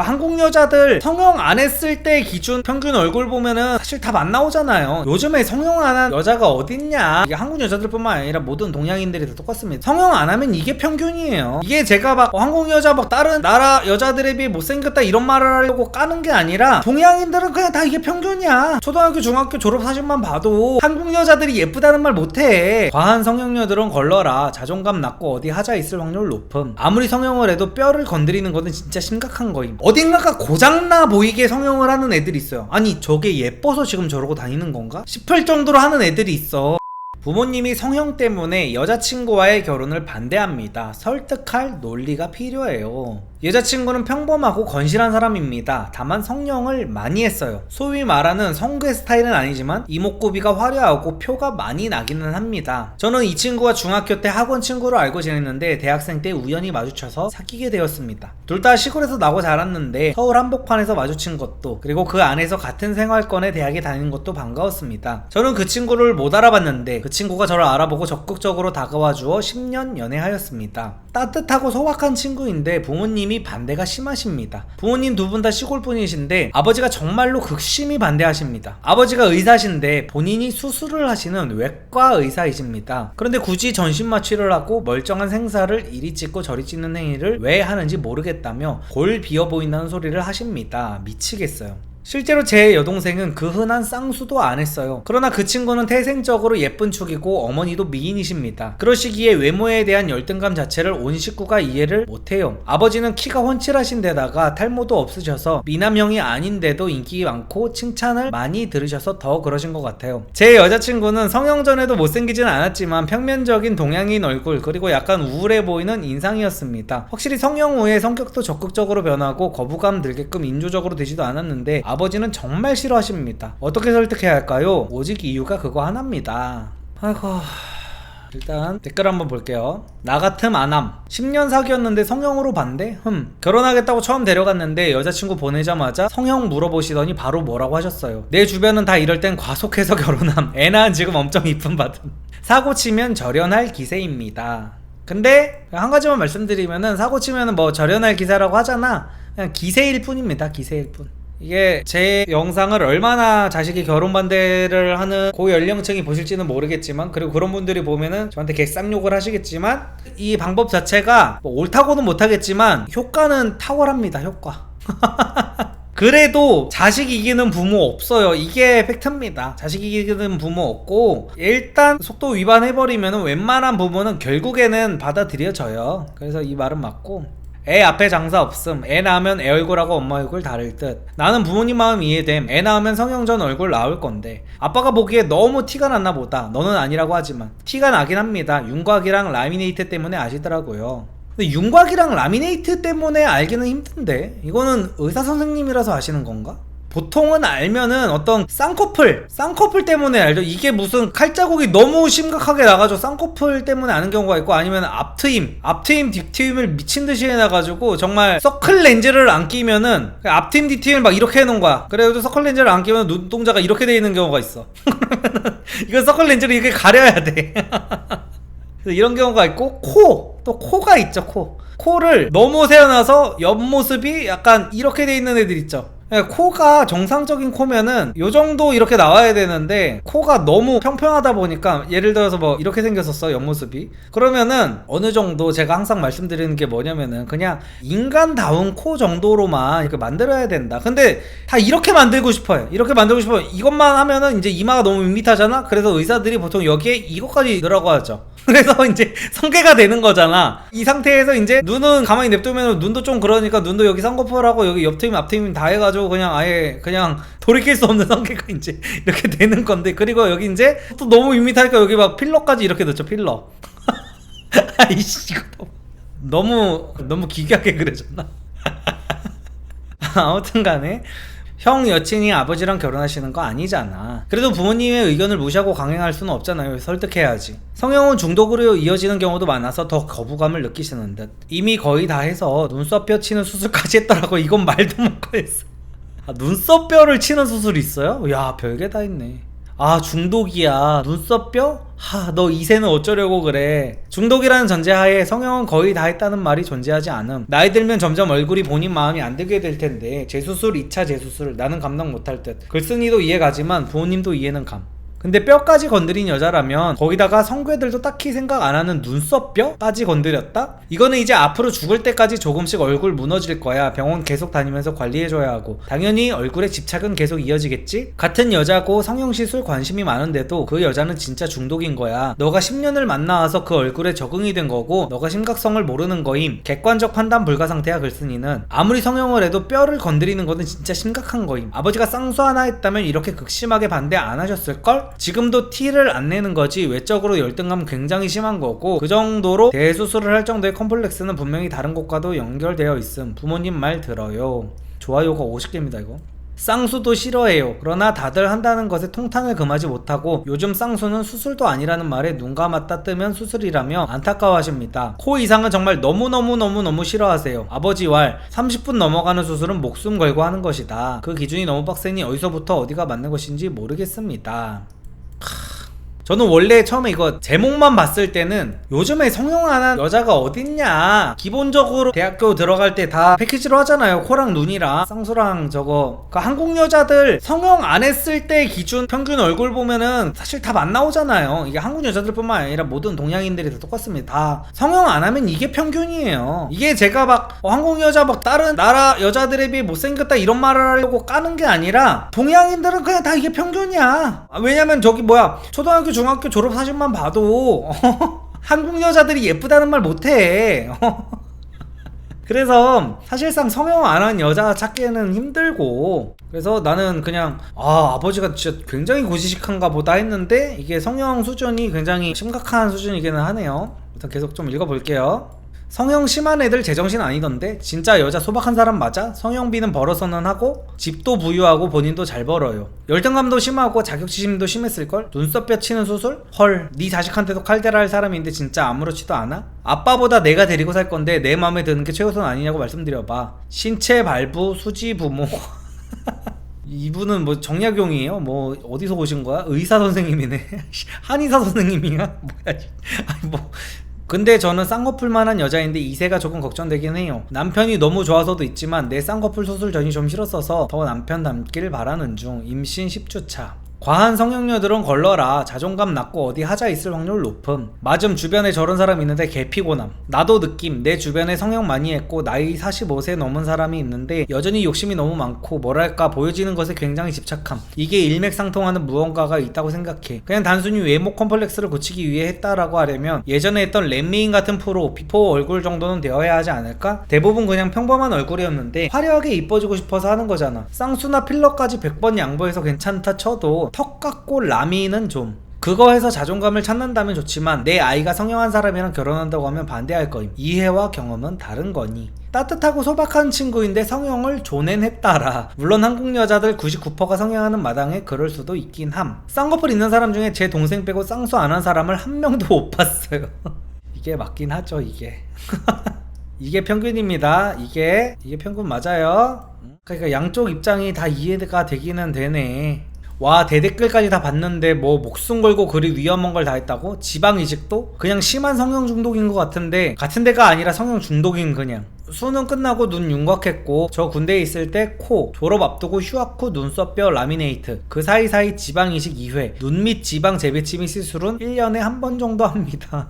한국 여자들 성형 안 했을 때 기준 평균 얼굴 보면은 사실 다 안 나오잖아요. 요즘에 성형 안 한 여자가 어딨냐. 이게 한국 여자들뿐만 아니라 모든 동양인들이 다 똑같습니다. 성형 안 하면 이게 평균이에요. 이게 제가 막 한국 여자 막 다른 나라 여자들에 비해 못생겼다 이런 말을 하려고 까는 게 아니라 동양인들은 그냥 다 이게 평균이야. 초등학교 중학교 졸업 사진만 봐도 한국 여자들이 예쁘다는 말 못해. 과한 성형녀들은 걸러라. 자존감 낮고 어디 하자 있을 확률 높음. 아무리 성형을 해도 뼈를 건드리는 거는 진짜 심각한 거임. 어딘가가 고장나 보이게 성형을 하는 애들이 있어요. 아니 저게 예뻐서 지금 저러고 다니는 건가? 싶을 정도로 하는 애들이 있어. 부모님이 성형 때문에 여자친구와의 결혼을 반대합니다. 설득할 논리가 필요해요. 여자친구는 평범하고 건실한 사람입니다. 다만 성형을 많이 했어요. 소위 말하는 성괴 스타일은 아니지만 이목구비가 화려하고 표가 많이 나기는 합니다. 저는 이 친구와 중학교 때 학원 친구로 알고 지냈는데 대학생 때 우연히 마주쳐서 사귀게 되었습니다. 둘 다 시골에서 나고 자랐는데 서울 한복판에서 마주친 것도, 그리고 그 안에서 같은 생활권의 대학에 다니는 것도 반가웠습니다. 저는 그 친구를 못 알아봤는데 그 친구가 저를 알아보고 적극적으로 다가와 주어 10년 연애하였습니다. 따뜻하고 소박한 친구인데 부모님이 반대가 심하십니다. 부모님 두 분 다 시골 분이신데 아버지가 정말로 극심히 반대하십니다. 아버지가 의사신데 본인이 수술을 하시는 외과 의사이십니다. 그런데 굳이 전신 마취를 하고 멀쩡한 생사를 이리 찢고 저리 찢는 행위를 왜 하는지 모르겠다며 골 비어 보인다는 소리를 하십니다. 미치겠어요. 실제로 제 여동생은 그 흔한 쌍수도 안 했어요. 그러나 그 친구는 태생적으로 예쁜 축이고 어머니도 미인이십니다. 그러시기에 외모에 대한 열등감 자체를 온 식구가 이해를 못해요. 아버지는 키가 훤칠하신 데다가 탈모도 없으셔서 미남형이 아닌데도 인기 많고 칭찬을 많이 들으셔서 더 그러신 것 같아요. 제 여자친구는 성형 전에도 못생기진 않았지만 평면적인 동양인 얼굴, 그리고 약간 우울해 보이는 인상이었습니다. 확실히 성형 후에 성격도 적극적으로 변하고 거부감 들게끔 인조적으로 되지도 않았는데 아버지는 정말 싫어하십니다. 어떻게 설득해야 할까요? 오직 이유가 그거 하나입니다. 아이고... 일단 댓글 한번 볼게요. 나 같음 안함. 10년 사귀었는데 성형으로 반대? 결혼하겠다고 처음 데려갔는데 여자친구 보내자마자 성형 물어보시더니 바로 뭐라고 하셨어요. 내 주변은 다 이럴 땐 과속해서 결혼함. 애 낳은 지금 엄청 이쁨 받음. 사고 치면 절연할 기세입니다. 근데 한 가지만 말씀드리면은 사고 치면은 뭐 절연할 기세라고 하잖아. 그냥 기세일 뿐입니다. 기세일 뿐. 이게 제 영상을 얼마나 자식이 결혼 반대를 하는 고연령층이 보실지는 모르겠지만, 그리고 그런 분들이 보면은 저한테 개쌍욕을 하시겠지만, 이 방법 자체가 뭐 옳다고는 못하겠지만 효과는 탁월합니다. 효과. 그래도 자식 이기는 부모 없어요. 이게 팩트입니다. 자식 이기는 부모 없고, 일단 속도 위반해버리면 웬만한 부모는 결국에는 받아들여져요. 그래서 이 말은 맞고, 애 앞에 장사 없음. 애 낳으면 애 얼굴하고 엄마 얼굴 다를 듯. 나는 부모님 마음 이해됨. 애 낳으면 성형 전 얼굴 나올 건데 아빠가 보기에 너무 티가 났나 보다. 너는 아니라고 하지만 티가 나긴 합니다. 윤곽이랑 라미네이트 때문에 아시더라고요. 근데 윤곽이랑 라미네이트 때문에 알기는 힘든데 이거는 의사 선생님이라서 아시는 건가? 보통은 알면은 어떤 쌍꺼풀 때문에 알죠. 이게 무슨 칼자국이 너무 심각하게 나가지고 쌍꺼풀 때문에 아는 경우가 있고, 아니면 앞트임 뒷트임을 미친듯이 해놔가지고 정말 서클 렌즈를 안 끼면은 앞트임 뒷트임을 막 이렇게 해놓은 거야. 그래도 서클 렌즈를 안 끼면 눈동자가 이렇게 돼 있는 경우가 있어. 그러면은 이거 서클 렌즈를 이렇게 가려야 돼. 이런 경우가 있고, 또 코가 있죠. 코를 너무 세워놔서 옆모습이 약간 이렇게 돼 있는 애들 있죠. 코가 정상적인 코면은 요 정도 이렇게 나와야 되는데 코가 너무 평평하다 보니까, 예를 들어서 뭐 이렇게 생겼었어 옆모습이. 그러면은 어느 정도 제가 항상 말씀드리는 게 뭐냐면은 그냥 인간다운 코 정도로만 이렇게 만들어야 된다. 근데 다 이렇게 만들고 싶어요. 이것만 하면은 이제 이마가 너무 밋밋하잖아. 그래서 의사들이 보통 여기에 이것까지 넣으라고 하죠. 그래서 이제 성괴가 되는 거잖아. 이 상태에서 이제 눈은 가만히 냅두면 눈도 좀 그러니까 눈도 여기 쌍꺼풀하고 여기 옆트임 앞트임 다 해가지고 그냥 아예 그냥 돌이킬 수 없는 성괴가 이제 이렇게 되는 건데, 그리고 여기 이제 또 너무 밋밋하니까 여기 막 필러까지 이렇게 넣죠. 필러. 아이씨 이거 너무 기괴하게 그려졌나? 아무튼 간에 형 여친이 아버지랑 결혼하시는 거 아니잖아. 그래도 부모님의 의견을 무시하고 강행할 수는 없잖아요. 설득해야지. 성형은 중독으로 이어지는 경우도 많아서 더 거부감을 느끼시는 듯. 이미 거의 다 해서 눈썹뼈 치는 수술까지 했더라고. 이건 말도 못 하겠어. 눈썹뼈를 치는 수술이 있어요? 야 별게 다 있네. 아 중독이야 눈썹 뼈? 하 너 이세는 어쩌려고 그래. 중독이라는 전제하에 성형은 거의 다 했다는 말이 존재하지 않음. 나이 들면 점점 얼굴이 본인 마음이 안 들게 될 텐데 재수술 2차 재수술 나는 감당 못할 듯. 글쓴이도 이해가지만 부모님도 이해는 감. 근데 뼈까지 건드린 여자라면 거기다가 성괴들도 딱히 생각 안 하는 눈썹뼈까지 건드렸다? 이거는 이제 앞으로 죽을 때까지 조금씩 얼굴 무너질 거야. 병원 계속 다니면서 관리해줘야 하고 당연히 얼굴에 집착은 계속 이어지겠지? 같은 여자고 성형시술 관심이 많은데도 그 여자는 진짜 중독인 거야. 너가 10년을 만나와서 그 얼굴에 적응이 된 거고 너가 심각성을 모르는 거임. 객관적 판단 불가 상태야. 글쓴이는 아무리 성형을 해도 뼈를 건드리는 거는 진짜 심각한 거임. 아버지가 쌍수 하나 했다면 이렇게 극심하게 반대 안 하셨을걸? 지금도 티를 안 내는 거지 외적으로 열등감 굉장히 심한 거고 그 정도로 대수술을 할 정도의 컴플렉스는 분명히 다른 곳과도 연결되어 있음. 부모님 말 들어요. 좋아요가 50개입니다 이거. 쌍수도 싫어해요. 그러나 다들 한다는 것에 통탄을 금하지 못하고 요즘 쌍수는 수술도 아니라는 말에 눈 감았다 뜨면 수술이라며 안타까워하십니다. 코 이상은 정말 너무너무 싫어하세요. 아버지 왈 30분 넘어가는 수술은 목숨 걸고 하는 것이다. 그 기준이 너무 빡세니 어디서부터 어디가 맞는 것인지 모르겠습니다. 저는 원래 처음에 이거 제목만 봤을 때는 요즘에 성형 안 한 여자가 어딨냐. 기본적으로 대학교 들어갈 때 다 패키지로 하잖아요. 코랑 눈이랑 쌍수랑 저거. 그 한국 여자들 성형 안 했을 때 기준 평균 얼굴 보면은 사실 다 안 나오잖아요. 이게 한국 여자들뿐만 아니라 모든 동양인들이 다 똑같습니다. 다 성형 안 하면 이게 평균이에요. 이게 제가 막 한국 여자 막 다른 나라 여자들에 비해 못생겼다 이런 말을 하려고 까는 게 아니라 동양인들은 그냥 다 이게 평균이야. 왜냐면 저기 뭐야 초등학교 중학교 졸업 사진만 봐도 한국 여자들이 예쁘다는 말 못해. 그래서 사실상 성형 안 한 여자 찾기에는 힘들고 그래서 나는 그냥 아버지가 진짜 굉장히 고지식한가 보다 했는데 이게 성형 수준이 굉장히 심각한 수준이기는 하네요. 일단 계속 좀 읽어볼게요. 성형 심한 애들 제정신 아니던데? 진짜 여자 소박한 사람 맞아? 성형비는 벌어서는 하고 집도 부유하고 본인도 잘 벌어요. 열등감도 심하고 자격지심도 심했을걸? 눈썹뼈 치는 수술? 헐, 네 자식한테도 칼대라 할 사람인데 진짜 아무렇지도 않아? 아빠보다 내가 데리고 살 건데 내 마음에 드는 게 최우선 아니냐고 말씀드려봐. 신체 발부 수지 부모. 이분은 뭐 정약용이에요? 뭐 어디서 오신 거야? 의사 선생님이네. 한의사 선생님이야? 뭐야? 아니 뭐 근데 저는 쌍꺼풀만한 여자인데 이세가 조금 걱정되긴 해요. 남편이 너무 좋아서도 있지만 내 쌍꺼풀 수술 전이 좀 싫었어서 더 남편 닮길 바라는 중. 임신 10주차. 과한 성형녀들은 걸러라. 자존감 낮고 어디 하자 있을 확률 높음. 맞음. 주변에 저런 사람 있는데 개 피곤함. 나도 느낌. 내 주변에 성형 많이 했고 나이 45세 넘은 사람이 있는데 여전히 욕심이 너무 많고 뭐랄까 보여지는 것에 굉장히 집착함. 이게 일맥상통하는 무언가가 있다고 생각해. 그냥 단순히 외모 컴플렉스를 고치기 위해 했다라고 하려면 예전에 했던 렛미인 같은 프로 비포 얼굴 정도는 되어야 하지 않을까? 대부분 그냥 평범한 얼굴이었는데 화려하게 이뻐지고 싶어서 하는 거잖아. 쌍수나 필러까지 100번 양보해서 괜찮다 쳐도 턱 깎고 라미는 좀 그거 해서 자존감을 찾는다면 좋지만 내 아이가 성형한 사람이랑 결혼한다고 하면 반대할 거임. 이해와 경험은 다른 거니. 따뜻하고 소박한 친구인데 성형을 조낸했다라. 물론 한국 여자들 99%가 성형하는 마당에 그럴 수도 있긴 함. 쌍꺼풀 있는 사람 중에 제 동생 빼고 쌍수 안 한 사람을 한 명도 못 봤어요. 이게 맞긴 하죠 이게. 이게 평균입니다. 이게 평균 맞아요. 그러니까 양쪽 입장이 다 이해가 되기는 되네. 와 대댓글까지 다 봤는데 뭐 목숨 걸고 그리 위험한 걸 다 했다고? 지방이식도? 그냥 심한 성형 중독인 것 같은데 같은 데가 아니라 성형 중독인 그냥. 수능 끝나고 눈 윤곽했고 저 군대에 있을 때 코, 졸업 앞두고 휴학 후 눈썹뼈 라미네이트, 그 사이사이 지방이식 2회, 눈 밑 지방 재배치 및 시술은 1년에 한 번 정도 합니다.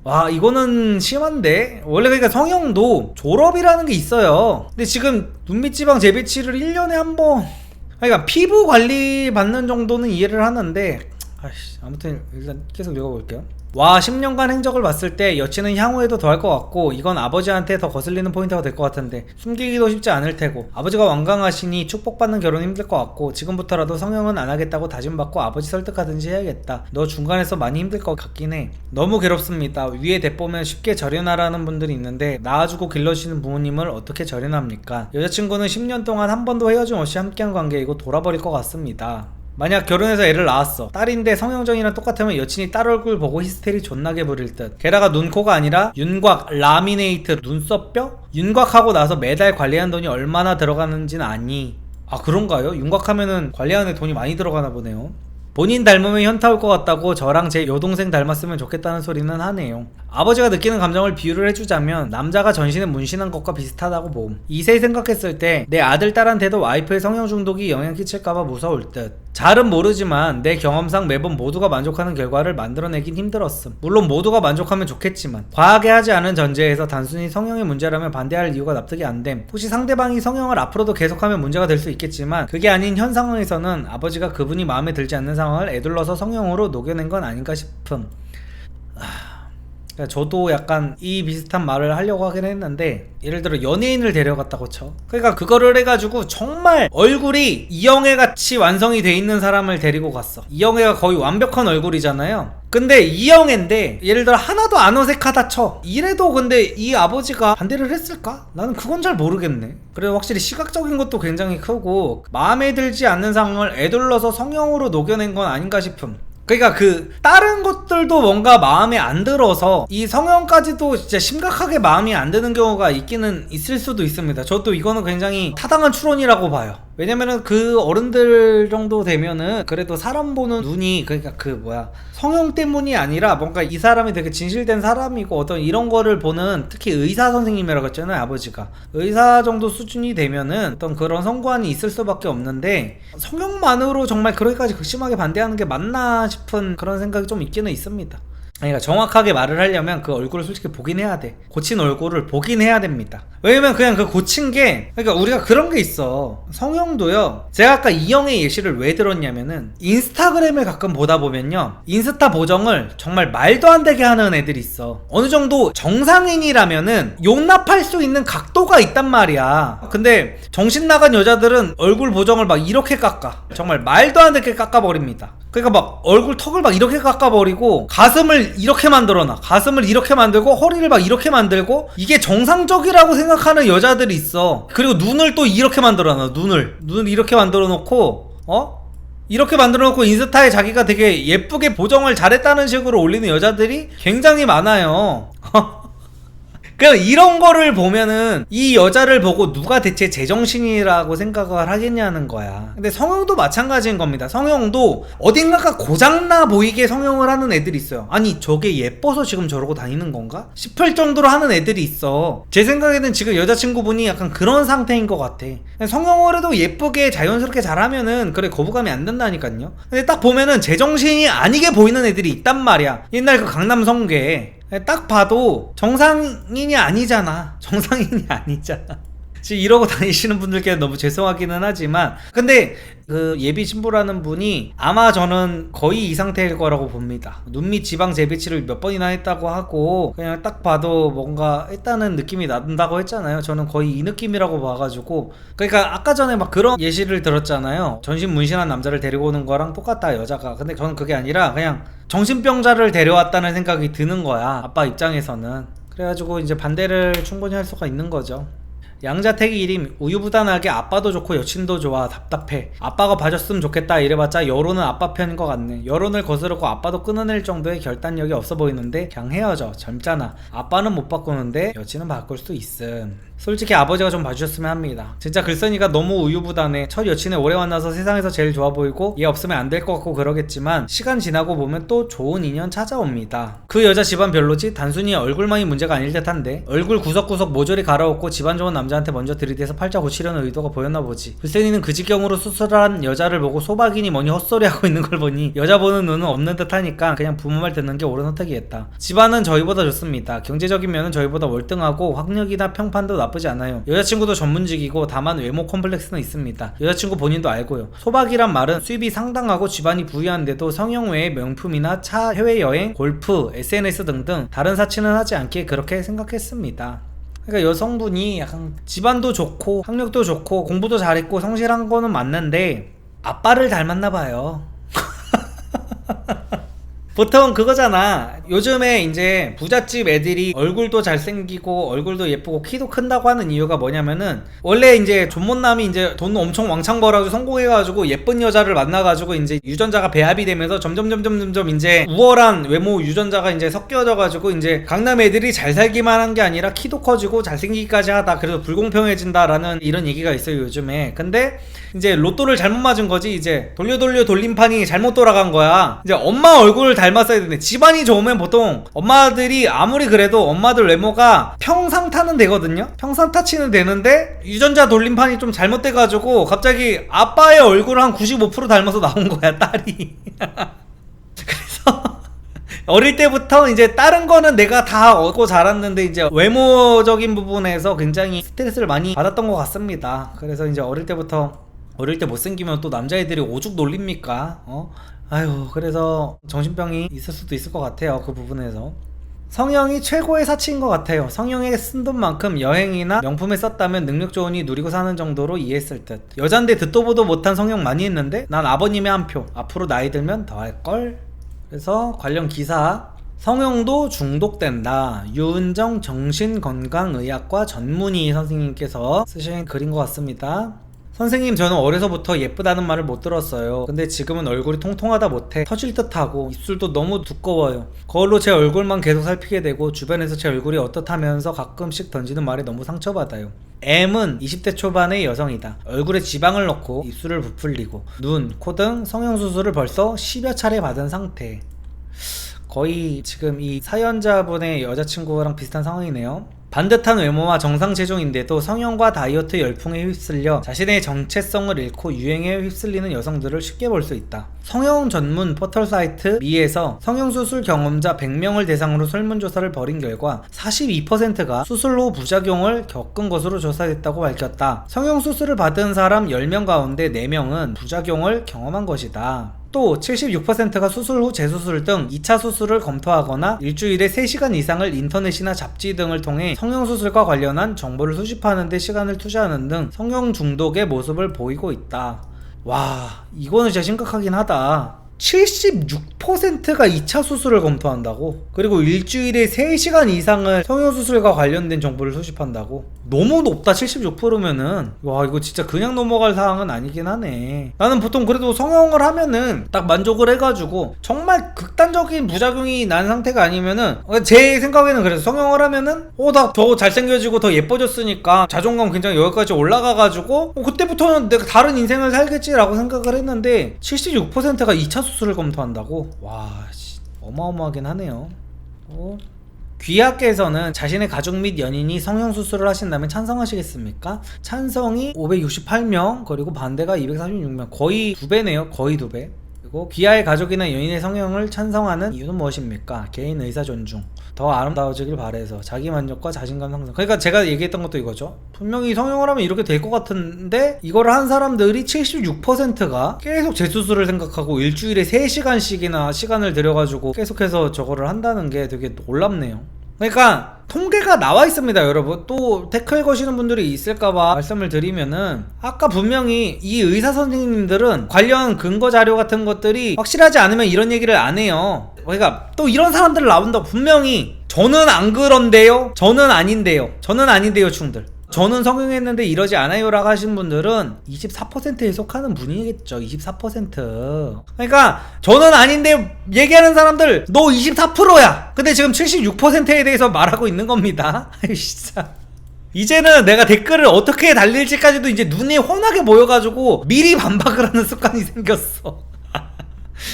와 이거는 심한데? 원래 그러니까 성형도 졸업이라는 게 있어요. 근데 지금 눈 밑 지방 재배치를 1년에 한 번. 그러니까 피부 관리 받는 정도는 이해를 하는데 아무튼 일단 계속 읽어볼게요. 와 10년간 행적을 봤을 때 여친은 향후에도 더 할 것 같고 이건 아버지한테 더 거슬리는 포인트가 될 것 같은데 숨기기도 쉽지 않을 테고 아버지가 완강하시니 축복받는 결혼 힘들 것 같고 지금부터라도 성형은 안 하겠다고 다짐받고 아버지 설득하든지 해야겠다. 너 중간에서 많이 힘들 것 같긴 해. 너무 괴롭습니다. 위에 대보면 쉽게 절연하라는 분들이 있는데 낳아주고 길러주시는 부모님을 어떻게 절연합니까? 여자친구는 10년 동안 한 번도 헤어짐 없이 함께한 관계이고 돌아버릴 것 같습니다. 만약 결혼해서 애를 낳았어. 딸인데 성형전이랑 똑같으면 여친이 딸 얼굴 보고 히스테리 존나게 부릴 듯. 게다가 눈, 코가 아니라 윤곽, 라미네이트, 눈썹뼈? 윤곽하고 나서 매달 관리하는 돈이 얼마나 들어가는지는 아니. 아 그런가요? 윤곽하면은 관리하는 데 돈이 많이 들어가나 보네요. 본인 닮으면 현타 올 것 같다고 저랑 제 여동생 닮았으면 좋겠다는 소리는 하네요. 아버지가 느끼는 감정을 비유를 해주자면 남자가 전신에 문신한 것과 비슷하다고 봄. 이세 생각했을 때 내 아들 딸한테도 와이프의 성형 중독이 영향 끼칠까봐 무서울 듯. 잘은 모르지만 내 경험상 매번 모두가 만족하는 결과를 만들어내긴 힘들었음. 물론 모두가 만족하면 좋겠지만 과하게 하지 않은 전제에서 단순히 성형의 문제라면 반대할 이유가 납득이 안 됨. 혹시 상대방이 성형을 앞으로도 계속하면 문제가 될 수 있겠지만 그게 아닌 현 상황에서는 아버지가 그분이 마음에 들지 않는 상황을 에둘러서 성형으로 녹여낸 건 아닌가 싶음. 저도 약간 이 비슷한 말을 하려고 하긴 했는데, 예를 들어 연예인을 데려갔다고 쳐. 그러니까 그거를 해가지고 정말 얼굴이 이영애 같이 완성이 돼 있는 사람을 데리고 갔어. 이영애가 거의 완벽한 얼굴이잖아요. 근데 이영애인데 예를 들어 하나도 안 어색하다 쳐. 이래도 근데 이 아버지가 반대를 했을까? 나는 그건 잘 모르겠네. 그래도 확실히 시각적인 것도 굉장히 크고 마음에 들지 않는 상황을 에둘러서 성형으로 녹여낸 건 아닌가 싶음. 그러니까 그 다른 것들도 뭔가 마음에 안 들어서 이 성형까지도 진짜 심각하게 마음이 안 드는 경우가 있기는 있을 수도 있습니다. 저도 이거는 굉장히 타당한 추론이라고 봐요. 왜냐면은 그 어른들 정도 되면은 그래도 사람 보는 눈이, 그러니까 그 뭐야, 성형 때문이 아니라 뭔가 이 사람이 되게 진실된 사람이고 어떤 이런 거를 보는, 특히 의사 선생님이라고 했잖아요, 아버지가. 의사 정도 수준이 되면은 어떤 그런 선관이 있을 수밖에 없는데, 성형만으로 정말 그렇게까지 극심하게 반대하는 게 맞나 싶은 그런 생각이 좀 있기는 있습니다. 그러니까 정확하게 말을 하려면 그 얼굴을 솔직히 보긴 해야 돼. 고친 얼굴을 보긴 해야 됩니다. 왜냐면 그냥 그 고친 게, 그러니까 우리가 그런 게 있어. 성형도요, 제가 아까 이영애 예시를 왜 들었냐면은 인스타그램을 가끔 보다 보면요, 인스타 보정을 정말 말도 안 되게 하는 애들이 있어. 어느 정도 정상인이라면은 용납할 수 있는 각도가 있단 말이야. 근데 정신 나간 여자들은 얼굴 보정을 막 이렇게 깎아. 정말 말도 안 되게 깎아버립니다. 그러니까 막 얼굴 턱을 막 이렇게 깎아버리고 가슴을 이렇게 만들어놔. 가슴을 이렇게 만들고 허리를 막 이렇게 만들고, 이게 정상적이라고 생각하는 여자들이 있어. 그리고 눈을 또 이렇게 만들어놔. 눈을 이렇게 만들어 놓고, 이렇게 만들어 놓고 인스타에 자기가 되게 예쁘게 보정을 잘했다는 식으로 올리는 여자들이 굉장히 많아요. 그냥 이런 거를 보면은 이 여자를 보고 누가 대체 제정신이라고 생각을 하겠냐는 거야. 근데 성형도 마찬가지인 겁니다. 성형도 어딘가가 고장나 보이게 성형을 하는 애들이 있어요. 아니 저게 예뻐서 지금 저러고 다니는 건가? 싶을 정도로 하는 애들이 있어. 제 생각에는 지금 여자친구분이 약간 그런 상태인 것 같아. 성형을 해도 예쁘게 자연스럽게 잘하면은 그래 거부감이 안 든다니까요. 근데 딱 보면은 제정신이 아니게 보이는 애들이 있단 말이야. 옛날 그 강남 성괴 딱 봐도 정상인이 아니잖아. 정상인이 아니잖아. 지금 이러고 다니시는 분들께는 너무 죄송하기는 하지만, 근데 그 예비 신부라는 분이 아마 저는 거의 이 상태일 거라고 봅니다. 눈밑 지방 재배치를 몇 번이나 했다고 하고, 그냥 딱 봐도 뭔가 했다는 느낌이 난다고 했잖아요. 저는 거의 이 느낌이라고 봐가지고. 그러니까 아까 전에 막 그런 예시를 들었잖아요. 전신 문신한 남자를 데리고 오는 거랑 똑같다, 여자가. 근데 저는 그게 아니라 그냥 정신병자를 데려왔다는 생각이 드는 거야, 아빠 입장에서는. 그래가지고 이제 반대를 충분히 할 수가 있는 거죠. 양자택이 1임 우유부단하게 아빠도 좋고 여친도 좋아 답답해. 아빠가 봐줬으면 좋겠다 이래봤자 여론은 아빠 편인 것 같네. 여론을 거스르고 아빠도 끊어낼 정도의 결단력이 없어 보이는데 그냥 헤어져. 젊잖아. 아빠는 못 바꾸는데 여친은 바꿀 수 있음. 솔직히 아버지가 좀 봐주셨으면 합니다. 진짜 글쓴이가 너무 우유부단해. 첫 여친에 오래 만나서 세상에서 제일 좋아 보이고 얘 없으면 안 될 것 같고 그러겠지만 시간 지나고 보면 또 좋은 인연 찾아옵니다. 그 여자 집안 별로지? 단순히 얼굴만이 문제가 아닐 듯한데. 얼굴 구석구석 모조리 갈아엎고 집안 좋은 남자한테 먼저 들이대서 팔자 고치려는 의도가 보였나 보지. 글쓴이는 그 지경으로 수술한 여자를 보고 소박이니 뭐니 헛소리하고 있는 걸 보니 여자 보는 눈은 없는 듯 하니까 그냥 부모 말 듣는 게 옳은 선택이겠다. 집안은 저희보다 좋습니다. 경제적인 면은 저희보다 월등하고 학력이나 평판도 나쁘지 않아요. 여자친구도 전문직이고 다만 외모 컴플렉스는 있습니다. 여자친구 본인도 알고요. 소박이란 말은 수입이 상당하고 집안이 부유한데도 성형 외에 명품이나 차, 해외여행, 골프, SNS 등등 다른 사치는 하지 않기에 그렇게 생각했습니다. 그러니까 여성분이 약간 집안도 좋고 학력도 좋고 공부도 잘했고 성실한 거는 맞는데 아빠를 닮았나 봐요. 보통 그거잖아. 요즘에 이제 부잣집 애들이 얼굴도 잘생기고 얼굴도 예쁘고 키도 큰다고 하는 이유가 뭐냐면은 원래 이제 존못남이 이제 돈 엄청 왕창 벌어가지고 성공해가지고 예쁜 여자를 만나가지고 이제 유전자가 배합이 되면서 점점 이제 우월한 외모 유전자가 이제 섞여져가지고 이제 강남 애들이 잘 살기만 한 게 아니라 키도 커지고 잘생기기까지 하다. 그래서 불공평해진다라는 이런 얘기가 있어요 요즘에. 근데 이제 로또를 잘못 맞은 거지. 이제 돌림판이 잘못 돌아간 거야. 이제 엄마 얼굴을 닮았어야 되는데 집안이 좋으면 보통 엄마들이 아무리 그래도 엄마들 외모가 평상타는 되거든요. 평상타치는 되는데 유전자 돌림판이 좀 잘못돼가지고 갑자기 아빠의 얼굴을 한 95% 닮아서 나온 거야 딸이. 그래서 어릴 때부터 이제 다른 거는 내가 다 얻고 자랐는데 이제 외모적인 부분에서 굉장히 스트레스를 많이 받았던 것 같습니다. 그래서 이제 어릴 때 못생기면 또 남자애들이 오죽 놀립니까? 아유, 그래서 정신병이 있을 수도 있을 것 같아요. 그 부분에서. 성형이 최고의 사치인 것 같아요. 성형에 쓴 돈만큼 여행이나 명품에 썼다면 능력 좋으니 누리고 사는 정도로 이해했을 듯. 여잔데 듣도 보도 못한 성형 많이 했는데 난 아버님의 한 표. 앞으로 나이 들면 더 할걸? 그래서 관련 기사, 성형도 중독된다. 유은정 정신건강의학과 전문의 선생님께서 쓰신 글인 것 같습니다. 선생님, 저는 어려서부터 예쁘다는 말을 못 들었어요. 근데 지금은 얼굴이 통통하다 못해 터질 듯하고 입술도 너무 두꺼워요. 거울로 제 얼굴만 계속 살피게 되고 주변에서 제 얼굴이 어떻다면서 가끔씩 던지는 말에 너무 상처받아요. M은 20대 초반의 여성이다. 얼굴에 지방을 넣고 입술을 부풀리고 눈, 코 등 성형수술을 벌써 10여 차례 받은 상태. 거의 지금 이 사연자분의 여자친구랑 비슷한 상황이네요. 반듯한 외모와 정상 체중인데도 성형과 다이어트 열풍에 휩쓸려 자신의 정체성을 잃고 유행에 휩쓸리는 여성들을 쉽게 볼 수 있다. 성형 전문 포털 사이트 미에서 성형수술 경험자 100명을 대상으로 설문조사를 벌인 결과 42%가 수술 후 부작용을 겪은 것으로 조사됐다고 밝혔다. 성형수술을 받은 사람 10명 가운데 4명은 부작용을 경험한 것이다. 또 76%가 수술 후 재수술 등 2차 수술을 검토하거나 일주일에 3시간 이상을 인터넷이나 잡지 등을 통해 성형수술과 관련한 정보를 수집하는 데 시간을 투자하는 등 성형 중독의 모습을 보이고 있다. 와, 이거는 진짜 심각하긴 하다. 76%가 2차 수술을 검토한다고? 그리고 일주일에 3시간 이상을 성형수술과 관련된 정보를 수집한다고? 너무 높다. 76%면은 와, 이거 진짜 그냥 넘어갈 사항은 아니긴 하네. 나는 보통 그래도 성형을 하면은 딱 만족을 해가지고 정말 극단적인 부작용이 난 상태가 아니면은 제 생각에는 그래서 성형을 하면은 나 더 잘생겨지고 더 예뻐졌으니까 자존감 굉장히 여기까지 올라가가지고 그때부터는 내가 다른 인생을 살겠지라고 생각을 했는데 76%가 2차 수술을 검토한다고? 와, 어마어마하긴 하네요. 귀하께서는 자신의 가족 및 연인이 성형수술을 하신다면 찬성하시겠습니까? 찬성이 568명, 그리고 반대가 246명. 거의 2배네요. 거의 2배. 그리고 귀하의 가족이나 연인의 성형을 찬성하는 이유는 무엇입니까? 개인 의사 존중, 더 아름다워지길 바래서, 자기 만족과 자신감 상승. 그러니까 제가 얘기했던 것도 이거죠. 분명히 성형을 하면 이렇게 될 것 같은데 이거를 한 사람들이 76%가 계속 재수술을 생각하고 일주일에 3시간씩이나 시간을 들여가지고 계속해서 저거를 한다는 게 되게 놀랍네요. 그러니까 통계가 나와 있습니다, 여러분. 또 태클 거시는 분들이 있을까봐 말씀을 드리면은, 아까 분명히 이 의사 선생님들은 관련 근거 자료 같은 것들이 확실하지 않으면 이런 얘기를 안 해요. 그러니까 또 이런 사람들 나온다고 분명히 저는 안 그런데요, 저는 아닌데요, 저는 아닌데요 충들, 저는 성형했는데 이러지 않아요 라고 하신 분들은 24%에 속하는 분이겠죠. 24%. 그러니까 저는 아닌데 얘기하는 사람들 너 24%야 근데 지금 76%에 대해서 말하고 있는 겁니다. 진짜 이제는 내가 댓글을 어떻게 달릴지까지도 이제 눈에 훤하게 보여가지고 미리 반박을 하는 습관이 생겼어.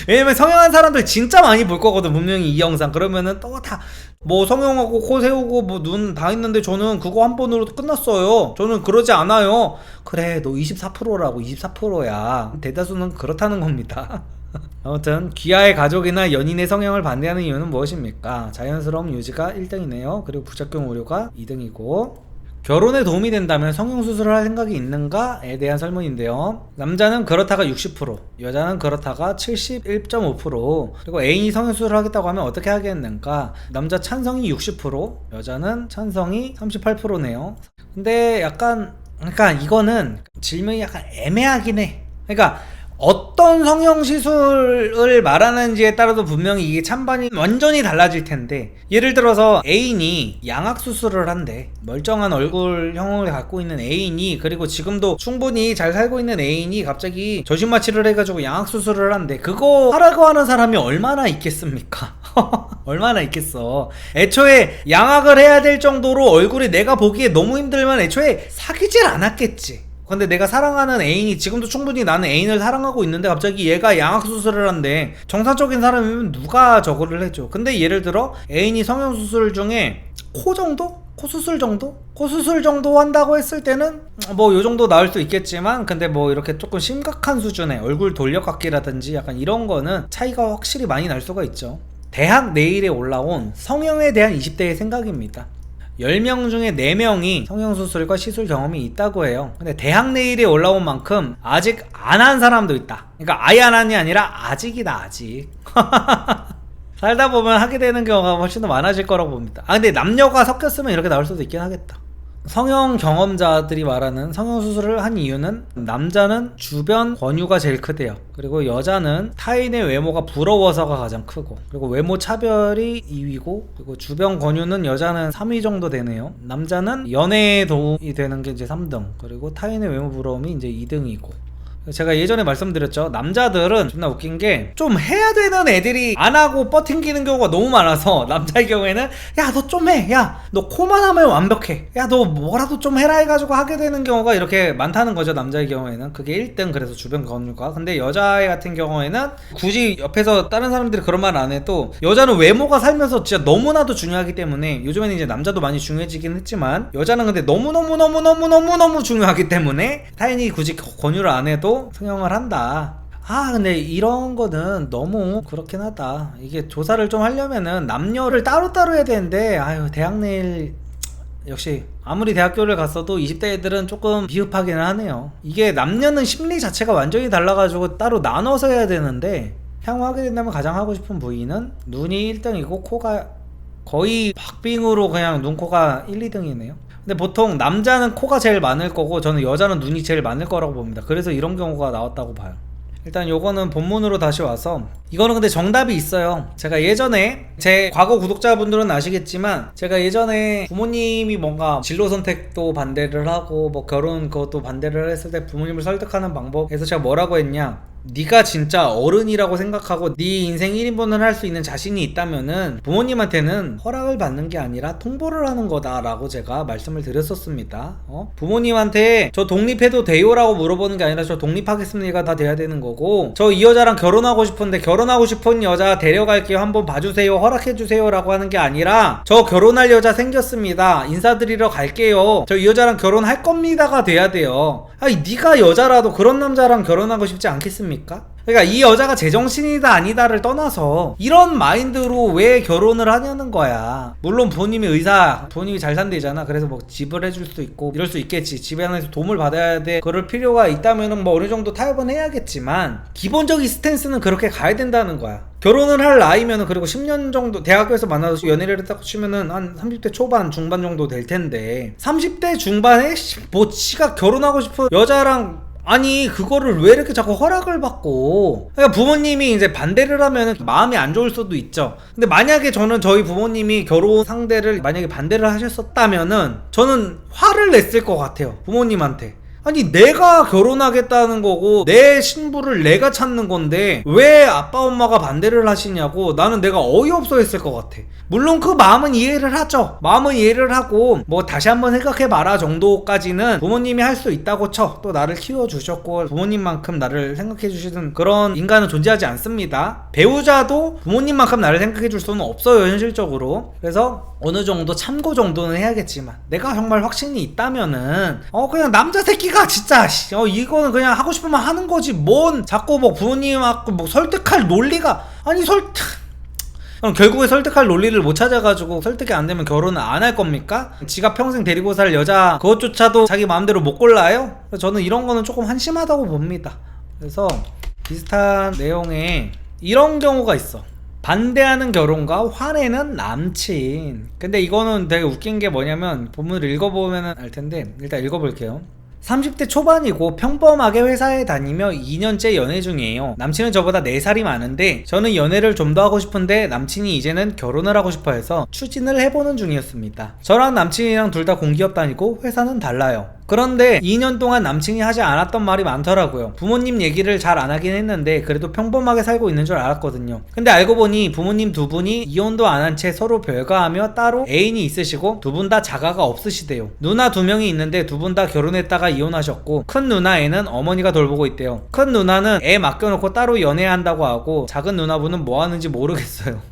왜냐면 성형한 사람들 진짜 많이 볼 거거든, 분명히 이 영상. 그러면은 또 다 뭐 성형하고 코 세우고 뭐 눈 다 했는데 저는 그거 한 번으로 끝났어요, 저는 그러지 않아요. 그래, 너 24%라고. 24%야. 대다수는 그렇다는 겁니다. 아무튼 귀하의 가족이나 연인의 성형을 반대하는 이유는 무엇입니까? 자연스러움 유지가 1등이네요. 그리고 부작용 우려가 2등이고, 결혼에 도움이 된다면 성형수술을 할 생각이 있는가에 대한 설문인데요. 남자는 그렇다가 60%, 여자는 그렇다가 71.5%, 그리고 애인이 성형수술을 하겠다고 하면 어떻게 하겠는가? 남자 찬성이 60%, 여자는 찬성이 38%네요. 근데 약간, 그러니까 이거는 질문이 약간 애매하긴 해. 그러니까 어떤 성형시술을 말하는지에 따라서 분명히 이게 찬반이 완전히 달라질 텐데, 예를 들어서 애인이 양악수술을 한대. 멀쩡한 얼굴형을 갖고 있는 애인이, 그리고 지금도 충분히 잘 살고 있는 애인이 갑자기 저신마취를 해가지고 양악수술을 한대. 그거 하라고 하는 사람이 얼마나 있겠습니까? 얼마나 있겠어. 애초에 양악을 해야 될 정도로 얼굴이 내가 보기에 너무 힘들면 애초에 사귀질 않았겠지. 근데 내가 사랑하는 애인이, 지금도 충분히 나는 애인을 사랑하고 있는데 갑자기 얘가 양악수술을 한대. 정상적인 사람이면 누가 저거를 해줘. 근데 예를 들어 애인이 성형수술 중에 코 정도? 코 수술 정도? 코 수술 정도 한다고 했을 때는 뭐 요 정도 나올 수 있겠지만, 근데 뭐 이렇게 조금 심각한 수준의 얼굴 돌려깎기라든지 약간 이런 거는 차이가 확실히 많이 날 수가 있죠. 대학 내일에 올라온 성형에 대한 20대의 생각입니다. 10명 중에 4명이 성형수술과 시술 경험이 있다고 해요. 근데 대학 내일에 올라온 만큼 아직 안 한 사람도 있다. 그러니까 아예 안 한이 아니라 아직이다, 아직. 살다 보면 하게 되는 경우가 훨씬 더 많아질 거라고 봅니다. 근데 남녀가 섞였으면 이렇게 나올 수도 있긴 하겠다. 성형 경험자들이 말하는 성형수술을 한 이유는, 남자는 주변 권유가 제일 크대요. 그리고 여자는 타인의 외모가 부러워서가 가장 크고, 그리고 외모 차별이 2위고, 그리고 주변 권유는 여자는 3위 정도 되네요. 남자는 연애에 도움이 되는 게 이제 3등, 그리고 타인의 외모 부러움이 이제 2등이고. 제가 예전에 말씀드렸죠. 남자들은 존나 웃긴 게, 좀 해야 되는 애들이 안 하고 버팅기는 경우가 너무 많아서, 남자의 경우에는 야 너 좀 해, 야 너 코만 하면 완벽해, 야 너 뭐라도 좀 해라 해가지고 하게 되는 경우가 이렇게 많다는 거죠. 남자의 경우에는 그게 1등. 그래서 주변 권유가. 근데 여자애 같은 경우에는 굳이 옆에서 다른 사람들이 그런 말 안 해도, 여자는 외모가 살면서 진짜 너무나도 중요하기 때문에, 요즘에는 이제 남자도 많이 중요해지긴 했지만 여자는 근데 너무너무 중요하기 때문에 타인이 굳이 권유를 안 해도 성형을 한다. 근데 이런 거는 너무 그렇긴 하다. 이게 조사를 좀 하려면은 남녀를 따로따로 해야 되는데, 대학 내일 역시 아무리 대학교를 갔어도 20대 애들은 조금 비흡하기는 하네요. 이게 남녀는 심리 자체가 완전히 달라가지고 따로 나눠서 해야 되는데, 향후하게 된다면 가장 하고 싶은 부위는 눈이 1등이고 코가 거의 박빙으로 그냥 눈, 코가 1, 2등이네요. 근데 보통 남자는 코가 제일 많을 거고, 저는 여자는 눈이 제일 많을 거라고 봅니다. 그래서 이런 경우가 나왔다고 봐요. 일단 요거는 본문으로 다시 와서, 이거는 근데 정답이 있어요. 제가 예전에, 제 과거 구독자분들은 아시겠지만, 제가 예전에 부모님이 뭔가 진로 선택도 반대를 하고 뭐 결혼 그것도 반대를 했을 때 부모님을 설득하는 방법에서 제가 뭐라고 했냐, 네가 진짜 어른이라고 생각하고 네 인생 1인분을 할 수 있는 자신이 있다면은 부모님한테는 허락을 받는 게 아니라 통보를 하는 거다 라고 제가 말씀을 드렸었습니다. 부모님한테 저 독립해도 돼요? 라고 물어보는 게 아니라 저 독립하겠습니다가 다 돼야 되는 거고, 저 이 여자랑 결혼하고 싶은데 결혼하고 싶은 여자 데려갈게요, 한번 봐주세요, 허락해주세요 라고 하는 게 아니라, 저 결혼할 여자 생겼습니다, 인사드리러 갈게요, 저 이 여자랑 결혼할 겁니다가 돼야 돼요. 네가 여자라도 그런 남자랑 결혼하고 싶지 않겠습니까? 그러니까 이 여자가 제정신이다 아니다를 떠나서 이런 마인드로 왜 결혼을 하냐는 거야. 물론 부모님이 부모님이 잘 산대잖아. 그래서 뭐 집을 해줄 수도 있고 이럴 수 있겠지. 집에 안에서 도움을 받아야 돼. 그럴 필요가 있다면은 뭐 어느 정도 타협은 해야겠지만, 기본적인 스탠스는 그렇게 가야 된다는 거야. 결혼을 할 나이면은, 그리고 10년 정도 대학교에서 만나서 연애를 딱 치면은 한 30대 초반 중반 정도 될 텐데, 30대 중반에 뭐 지가 결혼하고 싶은 여자랑, 아니 그거를 왜 이렇게 자꾸 허락을 받고. 그러니까 부모님이 이제 반대를 하면 마음이 안 좋을 수도 있죠. 근데 만약에 저희 부모님이 결혼 상대를 만약에 반대를 하셨었다면은 저는 화를 냈을 것 같아요, 부모님한테. 아니 내가 결혼하겠다는 거고 내 신부를 내가 찾는 건데 왜 아빠 엄마가 반대를 하시냐고, 나는 내가 어이없어 했을 것 같아. 물론 그 마음은 이해를 하죠. 마음은 이해를 하고 뭐 다시 한번 생각해봐라 정도까지는 부모님이 할 수 있다고 쳐. 또 나를 키워주셨고 부모님만큼 나를 생각해주시는 그런 인간은 존재하지 않습니다. 배우자도 부모님만큼 나를 생각해줄 수는 없어요, 현실적으로. 그래서 어느 정도 참고 정도는 해야겠지만, 내가 정말 확신이 있다면은 그냥 남자 새끼가 진짜 이거는 그냥 하고 싶으면 하는 거지, 뭔 자꾸 뭐 부모님하고 뭐 설득할 논리가, 아니 결국에 설득할 논리를 못 찾아가지고 설득이 안 되면 결혼은 안 할 겁니까? 지가 평생 데리고 살 여자 그것조차도 자기 마음대로 못 골라요? 저는 이런 거는 조금 한심하다고 봅니다. 그래서 비슷한 내용에 이런 경우가 있어. 반대하는 결혼과 화내는 남친. 근데 이거는 되게 웃긴 게 뭐냐면, 본문을 읽어보면 알 텐데 일단 읽어볼게요. 30대 초반이고 평범하게 회사에 다니며 2년째 연애 중이에요. 남친은 저보다 4살이 많은데 저는 연애를 좀 더 하고 싶은데 남친이 이제는 결혼을 하고 싶어 해서 추진을 해보는 중이었습니다. 저랑 남친이랑 둘 다 공기업 다니고 회사는 달라요. 그런데 2년 동안 남친이 하지 않았던 말이 많더라고요. 부모님 얘기를 잘 안 하긴 했는데 그래도 평범하게 살고 있는 줄 알았거든요. 근데 알고 보니 부모님 두 분이 이혼도 안 한 채 서로 별거하며 따로 애인이 있으시고 두 분 다 자가가 없으시대요. 누나 2명이 있는데 두 분 다 결혼했다가 이혼하셨고 큰 누나 애는 어머니가 돌보고 있대요. 큰 누나는 애 맡겨놓고 따로 연애한다고 하고 작은 누나분은 뭐 하는지 모르겠어요.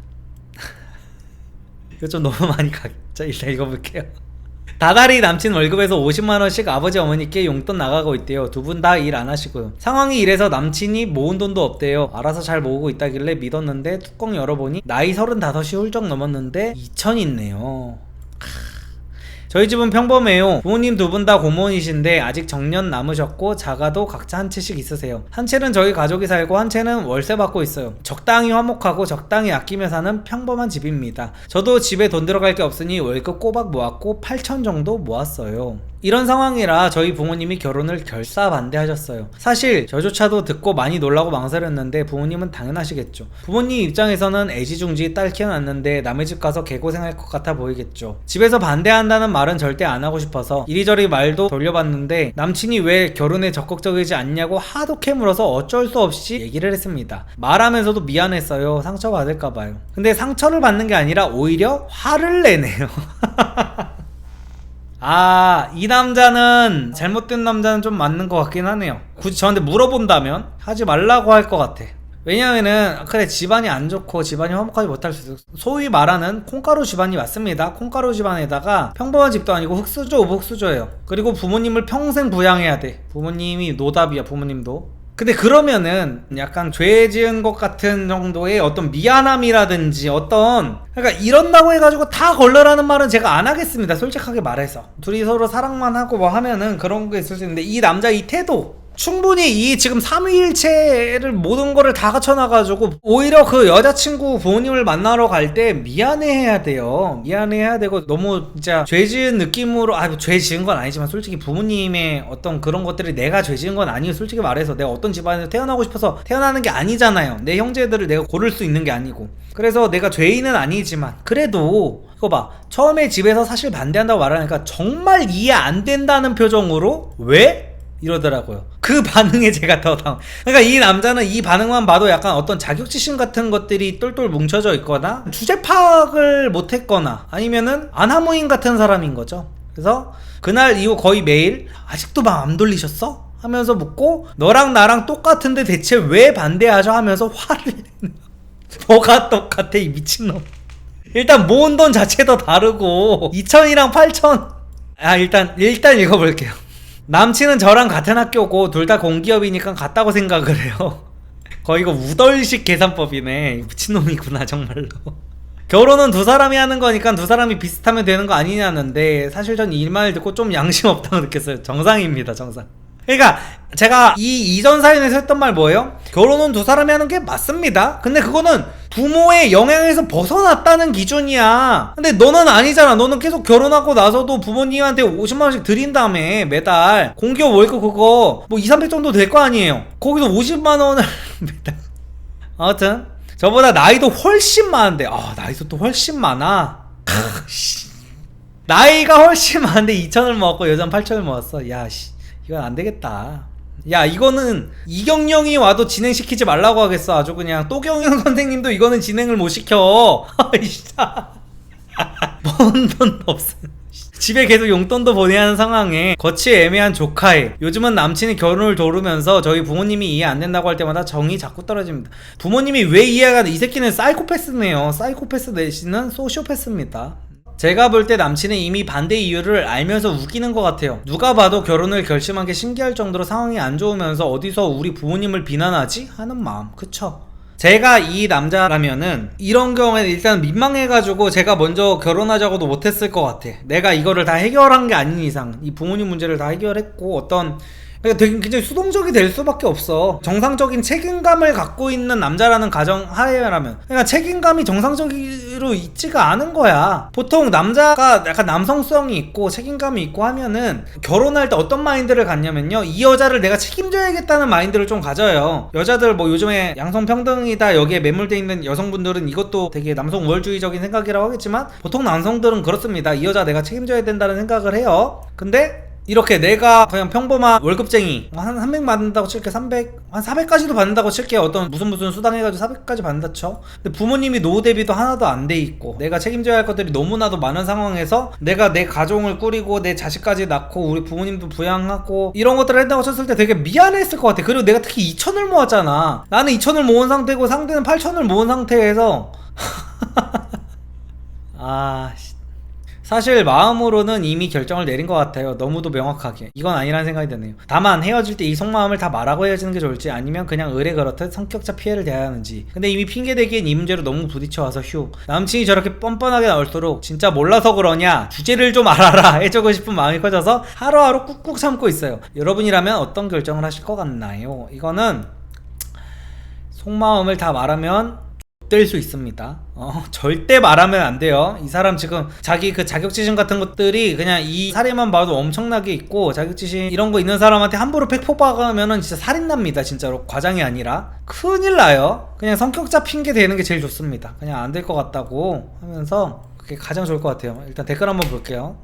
이거 좀 너무 많이 각자 일단 읽어볼게요. 다달이 남친 월급에서 50만원씩 아버지 어머니께 용돈 나가고 있대요. 두 분 다 일 안 하시고요. 상황이 이래서 남친이 모은 돈도 없대요. 알아서 잘 모으고 있다길래 믿었는데 뚜껑 열어보니 나이 35이 훌쩍 넘었는데 2천 있네요. 저희 집은 평범해요. 부모님 두 분 다 공무원이신데 아직 정년 남으셨고 자가도 각자 한 채씩 있으세요. 한 채는 저희 가족이 살고 한 채는 월세 받고 있어요. 적당히 화목하고 적당히 아끼며 사는 평범한 집입니다. 저도 집에 돈 들어갈 게 없으니 월급 꼬박 모았고 8천 정도 모았어요. 이런 상황이라 저희 부모님이 결혼을 결사반대하셨어요. 사실 저조차도 듣고 많이 놀라고 망설였는데 부모님은 당연하시겠죠. 부모님 입장에서는 애지중지 딸 키워놨는데 남의 집 가서 개고생할 것 같아 보이겠죠. 집에서 반대한다는 말은 절대 안 하고 싶어서 이리저리 말도 돌려봤는데 남친이 왜 결혼에 적극적이지 않냐고 하도 캐물어서 어쩔 수 없이 얘기를 했습니다. 말하면서도 미안했어요. 상처받을까봐요. 근데 상처를 받는 게 아니라 오히려 화를 내네요. 이 남자는 잘못된 남자는 좀 맞는 것 같긴 하네요. 굳이 저한테 물어본다면 하지 말라고 할 것 같아. 왜냐면은 그래 집안이 안 좋고 집안이 화목하지 못할 수 있어. 소위 말하는 콩가루 집안이 맞습니다. 콩가루 집안에다가 평범한 집도 아니고 흑수저 오복수저예요. 그리고 부모님을 평생 부양해야 돼. 부모님이 노답이야. 부모님도. 근데 그러면은 약간 죄 지은 것 같은 정도의 어떤 미안함이라든지 그러니까 이런다고 해가지고 다 걸러라는 말은 제가 안 하겠습니다. 솔직하게 말해서 둘이 서로 사랑만 하고 뭐 하면은 그런 게 있을 수 있는데 이 남자 이 태도 충분히 이 지금 삼위일체를 모든 거를 다 갖춰놔가지고 오히려 그 여자친구 부모님을 만나러 갈 때 미안해해야 돼요. 미안해해야 되고 너무 진짜 죄 지은 느낌으로 죄 지은 건 아니지만 솔직히 부모님의 어떤 그런 것들이 내가 죄 지은 건 아니에요. 솔직히 말해서 내가 어떤 집안에서 태어나고 싶어서 태어나는 게 아니잖아요. 내 형제들을 내가 고를 수 있는 게 아니고 그래서 내가 죄인은 아니지만 그래도 이거 봐 처음에 집에서 사실 반대한다고 말하니까 정말 이해 안 된다는 표정으로 왜? 이러더라고요. 그 반응에 제가 더 그러니까 이 남자는 이 반응만 봐도 약간 어떤 자격지심 같은 것들이 똘똘 뭉쳐져 있거나 주제 파악을 못했거나 아니면은 아나무인 같은 사람인 거죠. 그래서 그날 이후 거의 매일 아직도 막 안 돌리셨어? 하면서 묻고 너랑 나랑 똑같은데 대체 왜 반대하죠? 하면서 화를 내는 뭐가 똑같아 이 미친놈. 일단 모은 돈 자체도 다르고 2천이랑 8천 일단 읽어볼게요. 남친은 저랑 같은 학교고 둘 다 공기업이니까 같다고 생각을 해요. 거의 이거 우덜식 계산법이네. 미친놈이구나 정말로. 결혼은 두 사람이 하는 거니까 두 사람이 비슷하면 되는 거 아니냐는데 사실 전 이 말 듣고 좀 양심 없다고 느꼈어요. 정상입니다 정상. 그러니까 제가 이 이전 사연에서 했던 말 뭐예요? 결혼은 두 사람이 하는 게 맞습니다. 근데 그거는 부모의 영향에서 벗어났다는 기준이야. 근데 너는 아니잖아. 너는 계속 결혼하고 나서도 부모님한테 50만원씩 드린다며 매달 공기업 월급 그거 뭐 2, 300 정도 될 거 아니에요. 거기서 50만원을 매달 아무튼 저보다 나이도 훨씬 많은데 나이도 또 훨씬 많아. 나이가 훨씬 많은데 2천을 먹었고 여자는 8천을 먹었어. 야씨 이건 안 되겠다. 야 이거는 이경영이 와도 진행시키지 말라고 하겠어. 아주 그냥 또경영 선생님도 이거는 진행을 못 시켜. 번 돈도 없어. 집에 계속 용돈도 보내야 하는 상황에 거치 애매한 조카에 요즘은 남친이 결혼을 도르면서 저희 부모님이 이해 안 된다고 할 때마다 정이 자꾸 떨어집니다. 부모님이 왜 이해가 안 돼? 이 새끼는 사이코패스네요. 사이코패스 내지는 소시오패스입니다. 제가 볼 때 남친은 이미 반대 이유를 알면서 우기는 것 같아요. 누가 봐도 결혼을 결심한 게 신기할 정도로 상황이 안 좋으면서 어디서 우리 부모님을 비난하지? 하는 마음. 그쵸? 제가 이 남자라면은 이런 경우에는 일단 민망해가지고 제가 먼저 결혼하자고도 못했을 것 같아. 내가 이거를 다 해결한 게 아닌 이상 이 부모님 문제를 다 해결했고 어떤 그러니까 되게 굉장히 수동적이 될 수밖에 없어. 정상적인 책임감을 갖고 있는 남자라는 가정 하에라면, 그러니까 책임감이 정상적으로 있지가 않은 거야. 보통 남자가 약간 남성성이 있고 책임감이 있고 하면은 결혼할 때 어떤 마인드를 갖냐면요, 이 여자를 내가 책임져야겠다는 마인드를 좀 가져요. 여자들 뭐 요즘에 양성평등이다 여기에 매몰돼 있는 여성분들은 이것도 되게 남성 우월주의적인 생각이라고 하겠지만, 보통 남성들은 그렇습니다. 이 여자 내가 책임져야 된다는 생각을 해요. 근데 이렇게 내가 그냥 평범한 월급쟁이 한 300 받는다고 칠게, 300, 한 400까지도 받는다고 칠게. 어떤 무슨 수당 해가지고 400까지 받는다 쳐. 근데 부모님이 노후 대비도 하나도 안 돼 있고 내가 책임져야 할 것들이 너무나도 많은 상황에서 내가 내 가정을 꾸리고 내 자식까지 낳고 우리 부모님도 부양하고 이런 것들을 한다고 쳤을 때 되게 미안했을 것 같아. 그리고 내가 특히 2천을 모았잖아. 나는 2천을 모은 상태고 상대는 8천을 모은 상태에서 사실 마음으로는 이미 결정을 내린 것 같아요. 너무도 명확하게. 이건 아니라는 생각이 드네요. 다만 헤어질 때 이 속마음을 다 말하고 헤어지는 게 좋을지, 아니면 그냥 의뢰 그렇듯 성격자 피해를 대해야 하는지. 근데 이미 핑계대기엔 이 문제로 너무 부딪혀와서 휴. 남친이 저렇게 뻔뻔하게 나올수록 진짜 몰라서 그러냐, 주제를 좀 알아라 해주고 싶은 마음이 커져서 하루하루 꾹꾹 참고 있어요. 여러분이라면 어떤 결정을 하실 것 같나요? 이거는 속마음을 다 말하면 될 수 있습니다. 절대 말하면 안 돼요. 이 사람 지금 자기 그 자격지심 같은 것들이 그냥 이 사례만 봐도 엄청나게 있고, 자격지심 이런 거 있는 사람한테 함부로 팩폭 박으면은 진짜 살인납니다. 진짜로. 과장이 아니라 큰일 나요. 그냥 성격자 핑계 대는 게 제일 좋습니다. 그냥 안 될 것 같다고 하면서 그게 가장 좋을 것 같아요. 일단 댓글 한번 볼게요.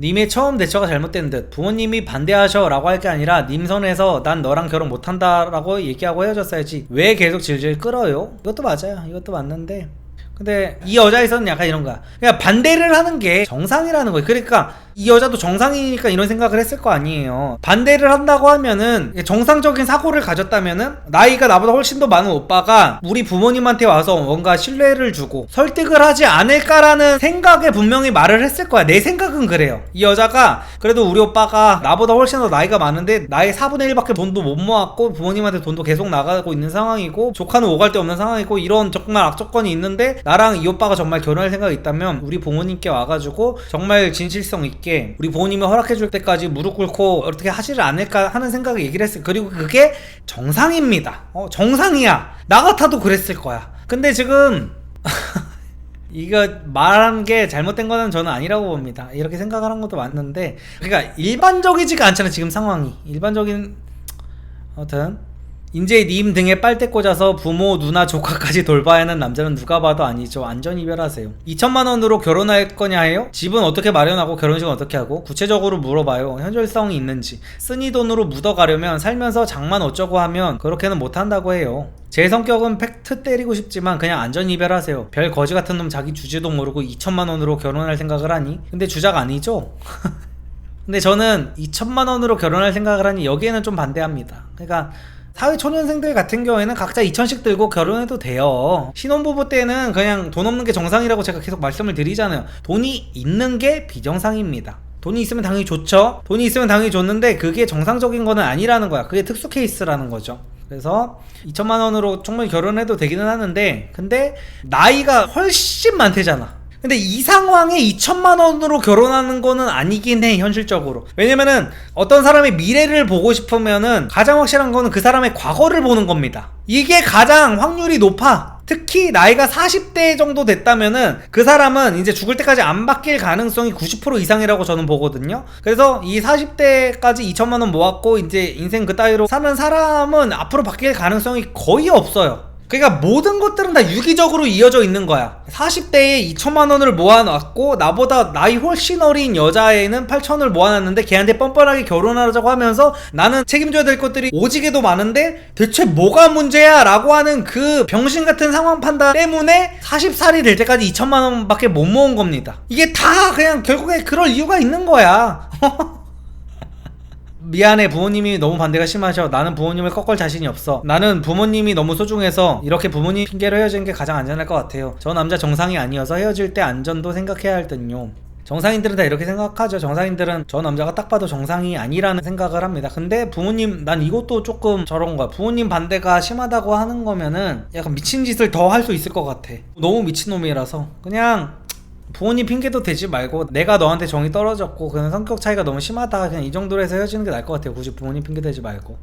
님의 처음 대처가 잘못된 듯. 부모님이 반대하셔 라고 할 게 아니라 님 선에서 난 너랑 결혼 못한다 라고 얘기하고 헤어졌어야지 왜 계속 질질 끌어요? 이것도 맞아요. 이것도 맞는데, 근데 이 여자에서는 약간 이런 거야. 그냥 반대를 하는 게 정상이라는 거예요. 그러니까 이 여자도 정상이니까 이런 생각을 했을 거 아니에요. 반대를 한다고 하면은 정상적인 사고를 가졌다면은, 나이가 나보다 훨씬 더 많은 오빠가 우리 부모님한테 와서 뭔가 신뢰를 주고 설득을 하지 않을까라는 생각에 분명히 말을 했을 거야. 내 생각은 그래요. 이 여자가 그래도 우리 오빠가 나보다 훨씬 더 나이가 많은데 나의 4분의 1밖에 돈도 못 모았고 부모님한테 돈도 계속 나가고 있는 상황이고 조카는 오갈 데 없는 상황이고 이런 정말 악조건이 있는데, 나랑 이 오빠가 정말 결혼할 생각이 있다면 우리 부모님께 와가지고 정말 진실성 있게 우리 부모님이 허락해줄 때까지 무릎 꿇고 어떻게 하지를 않을까 하는 생각을 얘기를 했어요. 그리고 그게 정상입니다. 정상이야. 나 같아도 그랬을 거야. 근데 지금 이거 말한 게 잘못된 거는 저는 아니라고 봅니다. 이렇게 생각을 한 것도 맞는데, 그러니까 일반적이지가 않잖아 지금 상황이. 일반적인, 아무튼 인제 님 등에 빨대 꽂아서 부모, 누나, 조카까지 돌봐야 하는 남자는 누가 봐도 아니죠. 안전 이별하세요. 2천만 원으로 결혼할 거냐 해요? 집은 어떻게 마련하고 결혼식은 어떻게 하고? 구체적으로 물어봐요. 현실성이 있는지. 쓴이 돈으로 묻어가려면 살면서 장만 어쩌고 하면 그렇게는 못한다고 해요. 제 성격은 팩트 때리고 싶지만 그냥 안전 이별하세요. 별 거지 같은 놈 자기 주제도 모르고 2천만 원으로 결혼할 생각을 하니? 근데 주작 아니죠? 근데 저는 2천만 원으로 결혼할 생각을 하니 여기에는 좀 반대합니다. 그러니까 사회초년생들 같은 경우에는 각자 2천씩 들고 결혼해도 돼요. 신혼부부 때는 그냥 돈 없는 게 정상이라고 제가 계속 말씀을 드리잖아요. 돈이 있는 게 비정상입니다. 돈이 있으면 당연히 좋죠. 돈이 있으면 당연히 좋는데 그게 정상적인 거는 아니라는 거야. 그게 특수 케이스라는 거죠. 그래서 2천만 원으로 충분히 결혼해도 되기는 하는데, 근데 나이가 훨씬 많대잖아. 근데 이 상황에 2천만 원으로 결혼하는 거는 아니긴 해, 현실적으로. 왜냐면은 어떤 사람의 미래를 보고 싶으면은 가장 확실한 거는 그 사람의 과거를 보는 겁니다. 이게 가장 확률이 높아. 특히 나이가 40대 정도 됐다면은 그 사람은 이제 죽을 때까지 안 바뀔 가능성이 90% 이상이라고 저는 보거든요. 그래서 이 40대까지 2천만 원 모았고 이제 인생 그 따위로 사는 사람은 앞으로 바뀔 가능성이 거의 없어요. 그러니까 모든 것들은 다 유기적으로 이어져 있는 거야. 40대에 2천만 원을 모아놨고 나보다 나이 훨씬 어린 여자애는 8천을 모아놨는데 걔한테 뻔뻔하게 결혼하자고 하면서 나는 책임져야 될 것들이 오지게도 많은데 대체 뭐가 문제야? 라고 하는 그 병신 같은 상황 판단 때문에 40살이 될 때까지 2천만 원밖에 못 모은 겁니다. 이게 다 그냥 결국에 그럴 이유가 있는 거야. 미안해, 부모님이 너무 반대가 심하셔. 나는 부모님을 꺾을 자신이 없어. 나는 부모님이 너무 소중해서 이렇게 부모님 핑계로 헤어지는 게 가장 안전할 것 같아요. 저 남자 정상이 아니어서 헤어질 때 안전도 생각해야 할 듯요. 정상인들은 다 이렇게 생각하죠. 정상인들은 저 남자가 딱 봐도 정상이 아니라는 생각을 합니다. 근데 부모님, 난 이것도 조금 저런 거야. 부모님 반대가 심하다고 하는 거면은 약간 미친 짓을 더 할 수 있을 것 같아. 너무 미친놈이라서 그냥 부모님 핑계도 대지 말고 내가 너한테 정이 떨어졌고 그냥 성격 차이가 너무 심하다 그냥 이 정도로 해서 헤어지는 게 나을 것 같아요. 굳이 부모님 핑계 대지 말고.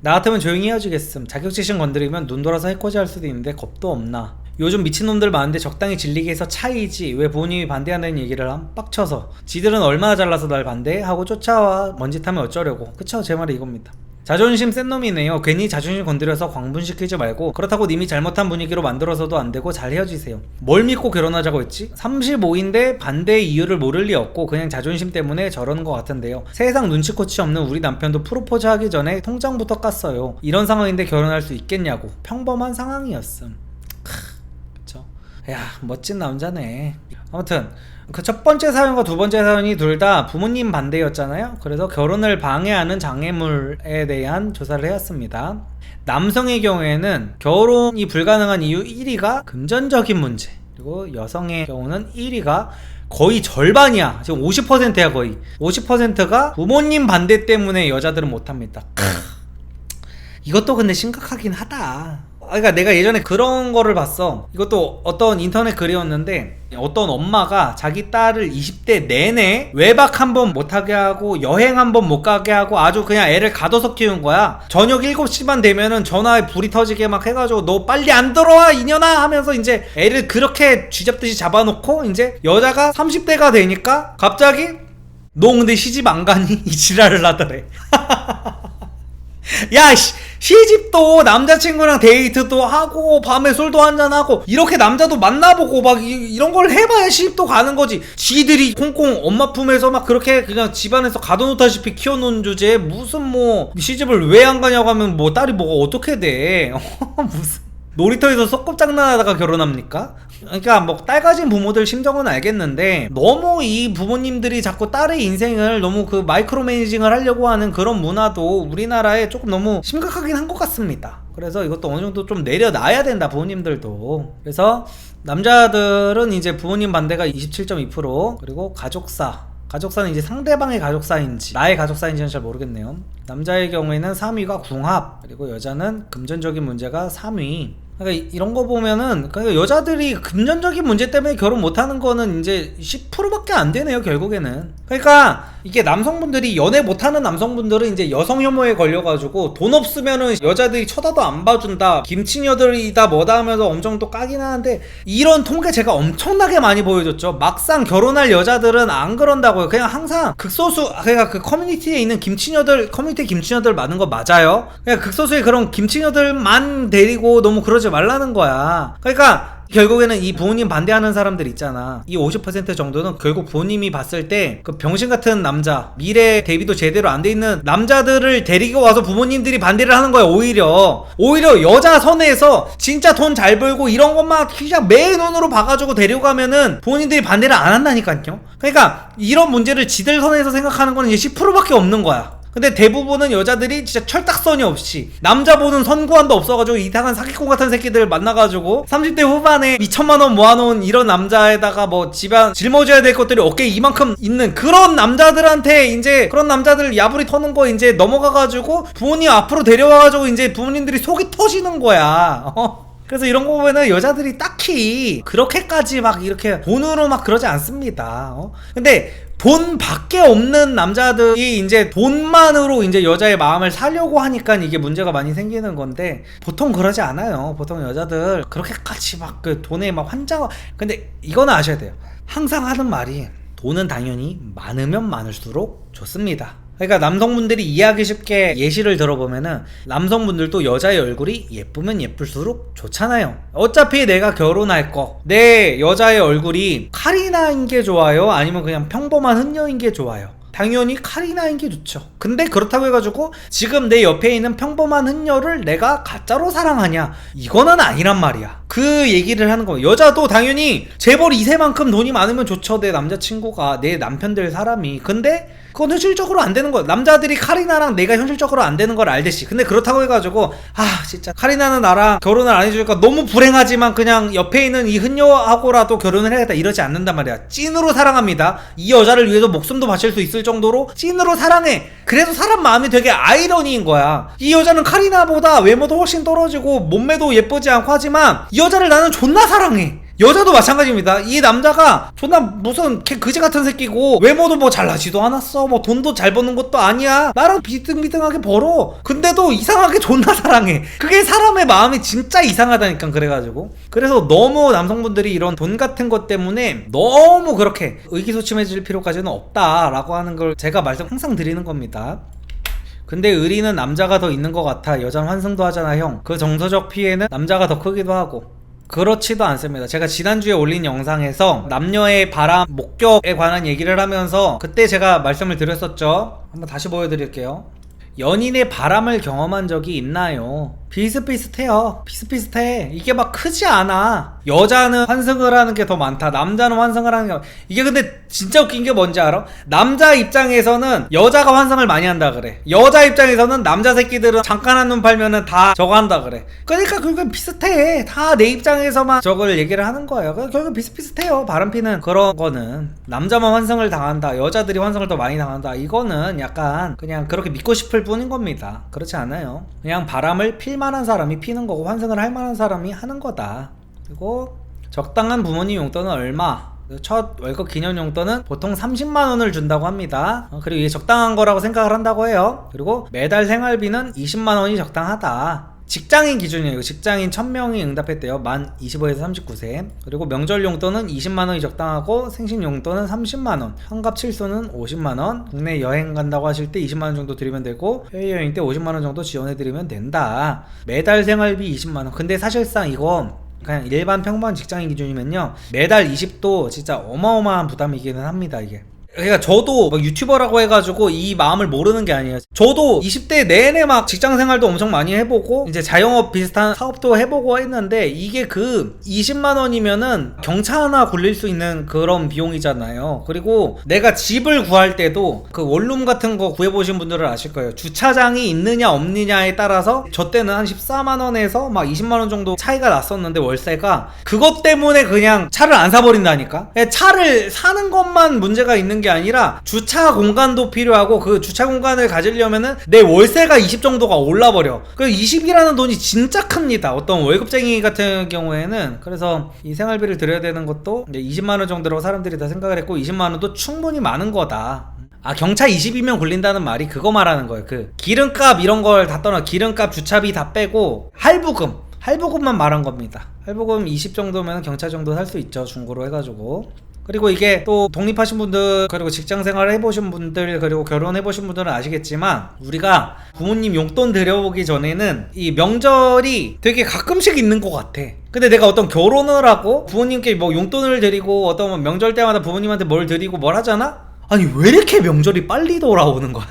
나 같으면 조용히 헤어지겠음. 자격지심 건드리면 눈 돌아서 해코지 할 수도 있는데 겁도 없나. 요즘 미친놈들 많은데 적당히 질리게 해서 차이지 왜 부모님이 반대한다는 얘기를 함? 빡쳐서. 지들은 얼마나 잘나서 날 반대해? 하고 쫓아와 먼짓하면 어쩌려고. 그쵸? 제 말이 이겁니다. 자존심 센 놈이네요. 괜히 자존심 건드려서 광분시키지 말고 그렇다고 님이 잘못한 분위기로 만들어서도 안 되고 잘 헤어지세요. 뭘 믿고 결혼하자고 했지? 35인데 반대의 이유를 모를 리 없고 그냥 자존심 때문에 저러는 것 같은데요. 세상 눈치코치 없는 우리 남편도 프로포즈 하기 전에 통장부터 깠어요. 이런 상황인데 결혼할 수 있겠냐고. 평범한 상황이었음. 그쵸? 야 멋진 남자네. 아무튼 그 첫 번째 사연과 두 번째 사연이 둘 다 부모님 반대였잖아요. 그래서 결혼을 방해하는 장애물에 대한 조사를 해왔습니다. 남성의 경우에는 결혼이 불가능한 이유 1위가 금전적인 문제, 그리고 여성의 경우는 1위가 거의 절반이야. 지금 50%야. 거의 50%가 부모님 반대 때문에 여자들은 못합니다. 이것도 근데 심각하긴 하다. 그러니까 내가 예전에 그런 거를 봤어. 이것도 어떤 인터넷 글이었는데 어떤 엄마가 자기 딸을 20대 내내 외박 한번 못하게 하고 여행 한번 못 가게 하고 아주 그냥 애를 가둬서 키운 거야. 저녁 7시만 되면은 전화에 불이 터지게 막 해가지고 너 빨리 안 들어와 이년아 하면서 이제 애를 그렇게 쥐잡듯이 잡아놓고 이제 여자가 30대가 되니까 갑자기 너 근데 시집 안 가니? 이 지랄을 하더래. 야 시집도 남자친구랑 데이트도 하고 밤에 술도 한잔하고 이렇게 남자도 만나보고 막 이런 걸 해봐야 시집도 가는 거지. 지들이 콩콩 엄마 품에서 막 그렇게 그냥 집안에서 가둬놓다시피 키워놓은 주제에 무슨 뭐 시집을 왜 안 가냐고 하면 뭐 딸이 뭐가 어떻게 돼. 무슨 놀이터에서 소꿉장난하다가 결혼합니까? 그러니까 뭐 딸 가진 부모들 심정은 알겠는데 너무 이 부모님들이 자꾸 딸의 인생을 너무 그 마이크로 매니징을 하려고 하는 그런 문화도 우리나라에 조금 너무 심각하긴 한 것 같습니다. 그래서 이것도 어느 정도 좀 내려놔야 된다, 부모님들도. 그래서 남자들은 이제 부모님 반대가 27.2%, 그리고 가족사는 이제 상대방의 가족사인지 나의 가족사인지는 잘 모르겠네요. 남자의 경우에는 3위가 궁합, 그리고 여자는 금전적인 문제가 3위. 그러니까 이런 거 보면은 그러니까 여자들이 금전적인 문제 때문에 결혼 못하는 거는 이제 10%밖에 안 되네요, 결국에는. 그러니까 이게 남성분들이 연애 못하는 남성분들은 이제 여성 혐오에 걸려가지고 돈 없으면은 여자들이 쳐다도 안 봐준다, 김치녀들이다 뭐다 하면서 엄청 또 까긴 하는데 이런 통계 제가 엄청나게 많이 보여줬죠. 막상 결혼할 여자들은 안 그런다고요. 그냥 항상 극소수, 그러니까 그 커뮤니티에 있는 커뮤니티 김치녀들 많은 거 맞아요. 그냥 극소수의 그런 김치녀들만 데리고 너무 그러지 말라는 거야. 그러니까 결국에는 이 부모님 반대하는 사람들 있잖아. 이 50% 정도는 결국 부모님이 봤을 때 그 병신 같은 남자, 미래 대비도 제대로 안 돼 있는 남자들을 데리고 와서 부모님들이 반대를 하는 거야. 오히려 여자 선에서 진짜 돈 잘 벌고 이런 것만 그냥 매 눈으로 봐가지고 데려가면은 부모님들이 반대를 안 한다니까요. 그러니까 이런 문제를 지들 선에서 생각하는 거는 이제 10%밖에 없는 거야. 근데 대부분은 여자들이 진짜 철딱선이 없이 남자 보는 선구안도 없어가지고 이상한 사기꾼 같은 새끼들 만나가지고 30대 후반에 2천만원 모아놓은 이런 남자에다가 뭐 집안 짊어져야 될 것들이 어깨에 이만큼 있는 그런 남자들한테 이제 그런 남자들 야부리 터는 거 이제 넘어가가지고 부모님 앞으로 데려와가지고 이제 부모님들이 속이 터지는 거야. 그래서 이런 거 보면은 여자들이 딱히 그렇게까지 막 이렇게 돈으로 막 그러지 않습니다. 근데 돈밖에 없는 남자들이 이제 돈만으로 이제 여자의 마음을 사려고 하니까 이게 문제가 많이 생기는 건데 보통 그러지 않아요. 보통 여자들 그렇게까지 막 그 돈에 막 환장. 근데 이거는 아셔야 돼요. 항상 하는 말이 돈은 당연히 많으면 많을수록 좋습니다. 그러니까 남성분들이 이해하기 쉽게 예시를 들어보면은 남성분들도 여자의 얼굴이 예쁘면 예쁠수록 좋잖아요. 어차피 내가 결혼할 거, 내 여자의 얼굴이 카리나인 게 좋아요? 아니면 그냥 평범한 흔녀인 게 좋아요? 당연히 카리나인 게 좋죠. 근데 그렇다고 해가지고 지금 내 옆에 있는 평범한 흔녀를 내가 가짜로 사랑하냐? 이거는 아니란 말이야. 그 얘기를 하는 거예요. 여자도 당연히 재벌 2세만큼 돈이 많으면 좋죠. 내 남자친구가, 내 남편 될 사람이. 근데 그건 현실적으로 안 되는 거야. 남자들이 카리나랑 내가 현실적으로 안 되는 걸 알듯이. 근데 그렇다고 해가지고 진짜 카리나는 나랑 결혼을 안 해주니까 너무 불행하지만 그냥 옆에 있는 이 흔녀하고라도 결혼을 해야겠다 이러지 않는단 말이야. 찐으로 사랑합니다. 이 여자를 위해서 목숨도 바칠 수 있을 정도로 찐으로 사랑해. 그래서 사람 마음이 되게 아이러니인 거야. 이 여자는 카리나보다 외모도 훨씬 떨어지고 몸매도 예쁘지 않고 하지만 이 여자를 나는 존나 사랑해. 여자도 마찬가지입니다. 이 남자가 존나 무슨 걔 그지 같은 새끼고 외모도 뭐 잘나지도 않았어. 뭐 돈도 잘 버는 것도 아니야. 나랑 비등비등하게 벌어. 근데도 이상하게 존나 사랑해. 그게 사람의 마음이 진짜 이상하다니까. 그래가지고 그래서 너무 남성분들이 이런 돈 같은 것 때문에 너무 그렇게 의기소침해질 필요까지는 없다라고 하는 걸 제가 말씀 항상 드리는 겁니다. 근데 의리는 남자가 더 있는 것 같아. 여자는 환승도 하잖아 형. 그 정서적 피해는 남자가 더 크기도 하고. 그렇지도 않습니다. 제가 지난주에 올린 영상에서 남녀의 바람, 목격에 관한 얘기를 하면서 그때 제가 말씀을 드렸었죠. 한번 다시 보여드릴게요. 연인의 바람을 경험한 적이 있나요? 비슷비슷해요. 비슷비슷해. 이게 막 크지 않아. 여자는 환승을 하는 게 더 많다. 남자는 환승을 하는 게 이게 근데 진짜 웃긴 게 뭔지 알아? 남자 입장에서는 여자가 환승을 많이 한다 그래. 여자 입장에서는 남자 새끼들은 잠깐 한눈 팔면은 다 저거 한다 그래. 그러니까 결국엔 비슷해. 다 내 입장에서만 저걸 얘기를 하는 거예요. 결국 비슷비슷해요. 바람피는 그런 거는 남자만 환승을 당한다. 여자들이 환승을 더 많이 당한다. 이거는 약간 그냥 그렇게 믿고 싶을 뿐인 겁니다. 그렇지 않아요. 그냥 바람을 필 만한 사람이 피는 거고 환승을 할 만한 사람이 하는 거다. 그리고 적당한 부모님 용돈은 얼마? 첫 월급 기념 용돈은 보통 30만원을 준다고 합니다. 그리고 이게 적당한 거라고 생각을 한다고 해요. 그리고 매달 생활비는 20만원이 적당하다. 직장인 기준이에요. 직장인 1000명이 응답했대요. 만 25에서 39세. 그리고 명절 용돈은 20만원이 적당하고 생신 용돈은 30만원, 환갑 칠소는 50만원, 국내 여행 간다고 하실 때 20만원 정도 드리면 되고 해외여행 때 50만원 정도 지원해드리면 된다. 매달 생활비 20만원. 근데 사실상 이건 그냥 일반 평범한 직장인 기준이면요, 매달 20도 진짜 어마어마한 부담이기는 합니다. 이게 그러니까 저도 막 유튜버라고 해가지고 이 마음을 모르는 게 아니에요. 저도 20대 내내 막 직장생활도 엄청 많이 해보고 이제 자영업 비슷한 사업도 해보고 했는데 이게 그 20만원이면은 경차 하나 굴릴 수 있는 그런 비용이잖아요. 그리고 내가 집을 구할 때도 그 원룸 같은 거 구해보신 분들은 아실 거예요. 주차장이 있느냐 없느냐에 따라서 저 때는 한 14만원에서 막 20만원 정도 차이가 났었는데 월세가 그것 때문에 그냥 차를 안 사버린다니까. 차를 사는 것만 문제가 있는 게 아니라 주차 공간도 필요하고 그 주차 공간을 가지려면은 내 월세가 20 정도가 올라버려. 그래서 20이라는 돈이 진짜 큽니다. 어떤 월급쟁이 같은 경우에는. 그래서 이 생활비를 드려야 되는 것도 이제 20만원 정도로 사람들이 다 생각을 했고 20만원도 충분히 많은 거다. 아, 경차 20이면 굴린다는 말이 그거 말하는 거예요. 그 기름값 이런 걸 다 떠나 기름값 주차비 다 빼고 할부금만 말한 겁니다. 할부금 20 정도면 경차 정도 살 수 있죠. 중고로 해가지고. 그리고 이게 또 독립하신 분들, 그리고 직장생활을 해보신 분들, 그리고 결혼해보신 분들은 아시겠지만 우리가 부모님 용돈 드려보기 전에는 이 명절이 되게 가끔씩 있는 것 같아. 근데 내가 어떤 결혼을 하고 부모님께 뭐 용돈을 드리고 어떤 명절 때마다 부모님한테 뭘 드리고 뭘 하잖아? 아니 왜 이렇게 명절이 빨리 돌아오는 거야?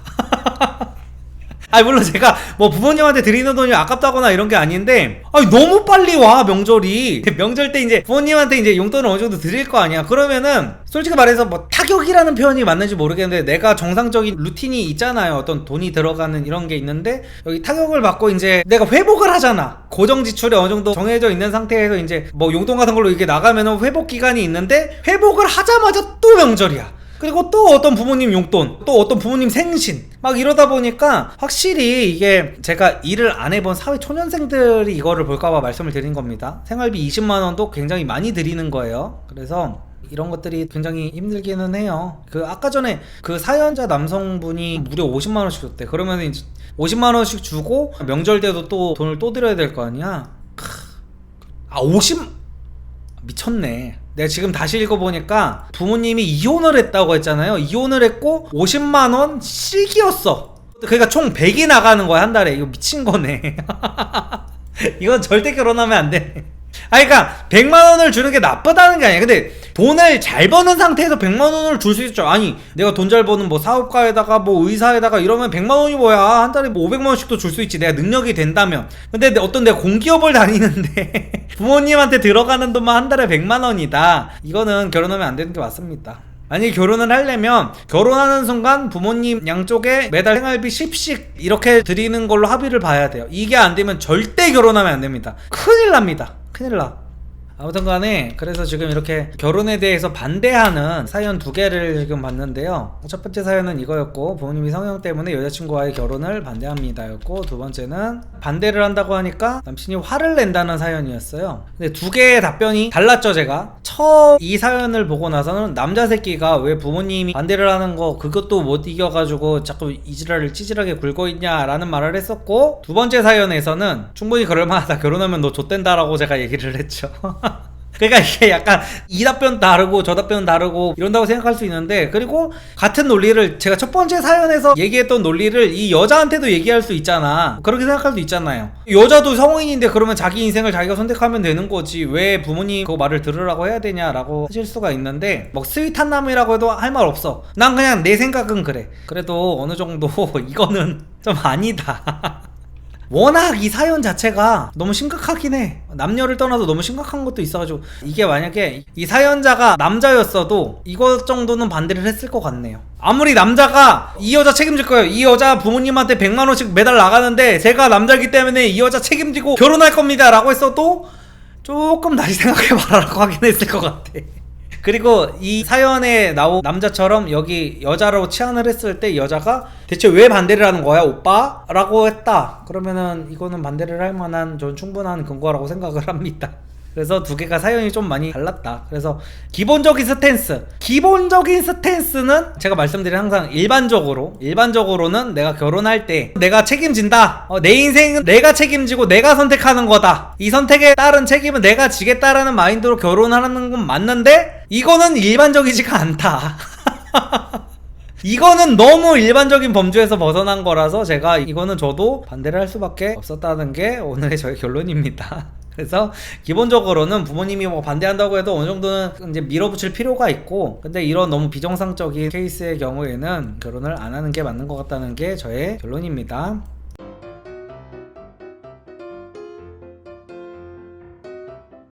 아니 물론 제가 뭐 부모님한테 드리는 돈이 아깝다거나 이런 게 아닌데 아니 너무 빨리 와 명절이. 명절 때 이제 부모님한테 이제 용돈을 어느 정도 드릴 거 아니야. 그러면은 솔직히 말해서 뭐 타격이라는 표현이 맞는지 모르겠는데 내가 정상적인 루틴이 있잖아요. 어떤 돈이 들어가는 이런 게 있는데 여기 타격을 받고 이제 내가 회복을 하잖아. 고정 지출이 어느 정도 정해져 있는 상태에서 이제 뭐 용돈 같은 걸로 이게 나가면은 회복 기간이 있는데 회복을 하자마자 또 명절이야. 그리고 또 어떤 부모님 용돈, 또 어떤 부모님 생신 막 이러다 보니까 확실히 이게 제가 일을 안 해본 사회 초년생들이 이거를 볼까봐 말씀을 드린 겁니다. 생활비 20만원도 굉장히 많이 드리는 거예요. 그래서 이런 것들이 굉장히 힘들기는 해요. 그 아까 전에 그 사연자 남성분이 무려 50만원씩 줬대. 그러면 이제 50만원씩 주고 명절 때도 또 돈을 또 드려야 될 거 아니야. 아 50... 미쳤네. 내가 지금 다시 읽어보니까 부모님이 이혼을 했다고 했잖아요. 이혼을 했고 50만원 씩이었어. 그러니까 총 100이 나가는 거야 한 달에. 이거 미친 거네. 이건 절대 결혼하면 안 돼. 아 그러니까 100만원을 주는 게 나쁘다는 게 아니야. 근데 돈을 잘 버는 상태에서 100만원을 줄 수 있죠. 아니 내가 돈 잘 버는 뭐 사업가에다가 뭐 의사에다가 이러면 100만원이 뭐야. 한 달에 뭐 500만원씩도 줄 수 있지. 내가 능력이 된다면. 근데 어떤 내가 공기업을 다니는데 부모님한테 들어가는 돈만 한 달에 100만원이다. 이거는 결혼하면 안 되는 게 맞습니다. 만약에 결혼을 하려면 결혼하는 순간 부모님 양쪽에 매달 생활비 10씩 이렇게 드리는 걸로 합의를 봐야 돼요. 이게 안 되면 절대 결혼하면 안 됩니다. 큰일 납니다. 큰일 나. 아무튼 간에 그래서 지금 이렇게 결혼에 대해서 반대하는 사연 2개를 지금 봤는데요. 첫 번째 사연은 이거였고, 부모님이 성형 때문에 여자친구와의 결혼을 반대합니다 였고, 두 번째는 반대를 한다고 하니까 남친이 화를 낸다는 사연이었어요. 근데 2개의 답변이 달랐죠. 제가 처음 이 사연을 보고 나서는 남자 새끼가 왜 부모님이 반대를 하는 거 그것도 못 이겨가지고 자꾸 이지랄을 찌질하게 굴고 있냐 라는 말을 했었고, 두 번째 사연에서는 충분히 그럴만하다, 결혼하면 너 좆된다라고 제가 얘기를 했죠. 그러니까 이게 약간 이 답변 다르고 저 답변 다르고 이런다고 생각할 수 있는데, 그리고 같은 논리를 제가 첫 번째 사연에서 얘기했던 논리를 이 여자한테도 얘기할 수 있잖아. 그렇게 생각할 수 있잖아요. 여자도 성인인데 그러면 자기 인생을 자기가 선택하면 되는 거지 왜 부모님 그 말을 들으라고 해야 되냐라고 하실 수가 있는데, 뭐 스윗한 남이라고 해도 할 말 없어. 난 그냥 내 생각은 그래. 그래도 어느 정도 이거는 좀 아니다. 워낙 이 사연 자체가 너무 심각하긴 해. 남녀를 떠나서 너무 심각한 것도 있어가지고, 이게 만약에 이 사연자가 남자였어도 이것 정도는 반대를 했을 것 같네요. 아무리 남자가 이 여자 책임질 거예요, 이 여자 부모님한테 100만원씩 매달 나가는데 제가 남자이기 때문에 이 여자 책임지고 결혼할 겁니다 라고 했어도 조금 다시 생각해봐라라고 하긴 했을 것 같아. 그리고 이 사연에 나온 남자처럼 여기 여자로 치환을 했을 때 여자가 대체 왜 반대를 하는 거야 오빠? 라고 했다. 그러면은 이거는 반대를 할 만한 전 충분한 근거라고 생각을 합니다. 그래서 2개가 사연이 좀 많이 달랐다. 그래서 기본적인 스탠스는 제가 말씀드린 항상 일반적으로는 내가 결혼할 때 내가 책임진다, 내 인생은 내가 책임지고 내가 선택하는 거다, 이 선택에 따른 책임은 내가 지겠다라는 마인드로 결혼하는 건 맞는데, 이거는 일반적이지가 않다. 이거는 너무 일반적인 범주에서 벗어난 거라서 제가 이거는 저도 반대를 할 수밖에 없었다는 게 오늘의 저의 결론입니다. 그래서 기본적으로는 부모님이 뭐 반대한다고 해도 어느 정도는 이제 밀어붙일 필요가 있고, 근데 이런 너무 비정상적인 케이스의 경우에는 결혼을 안 하는 게 맞는 것 같다는 게 저의 결론입니다.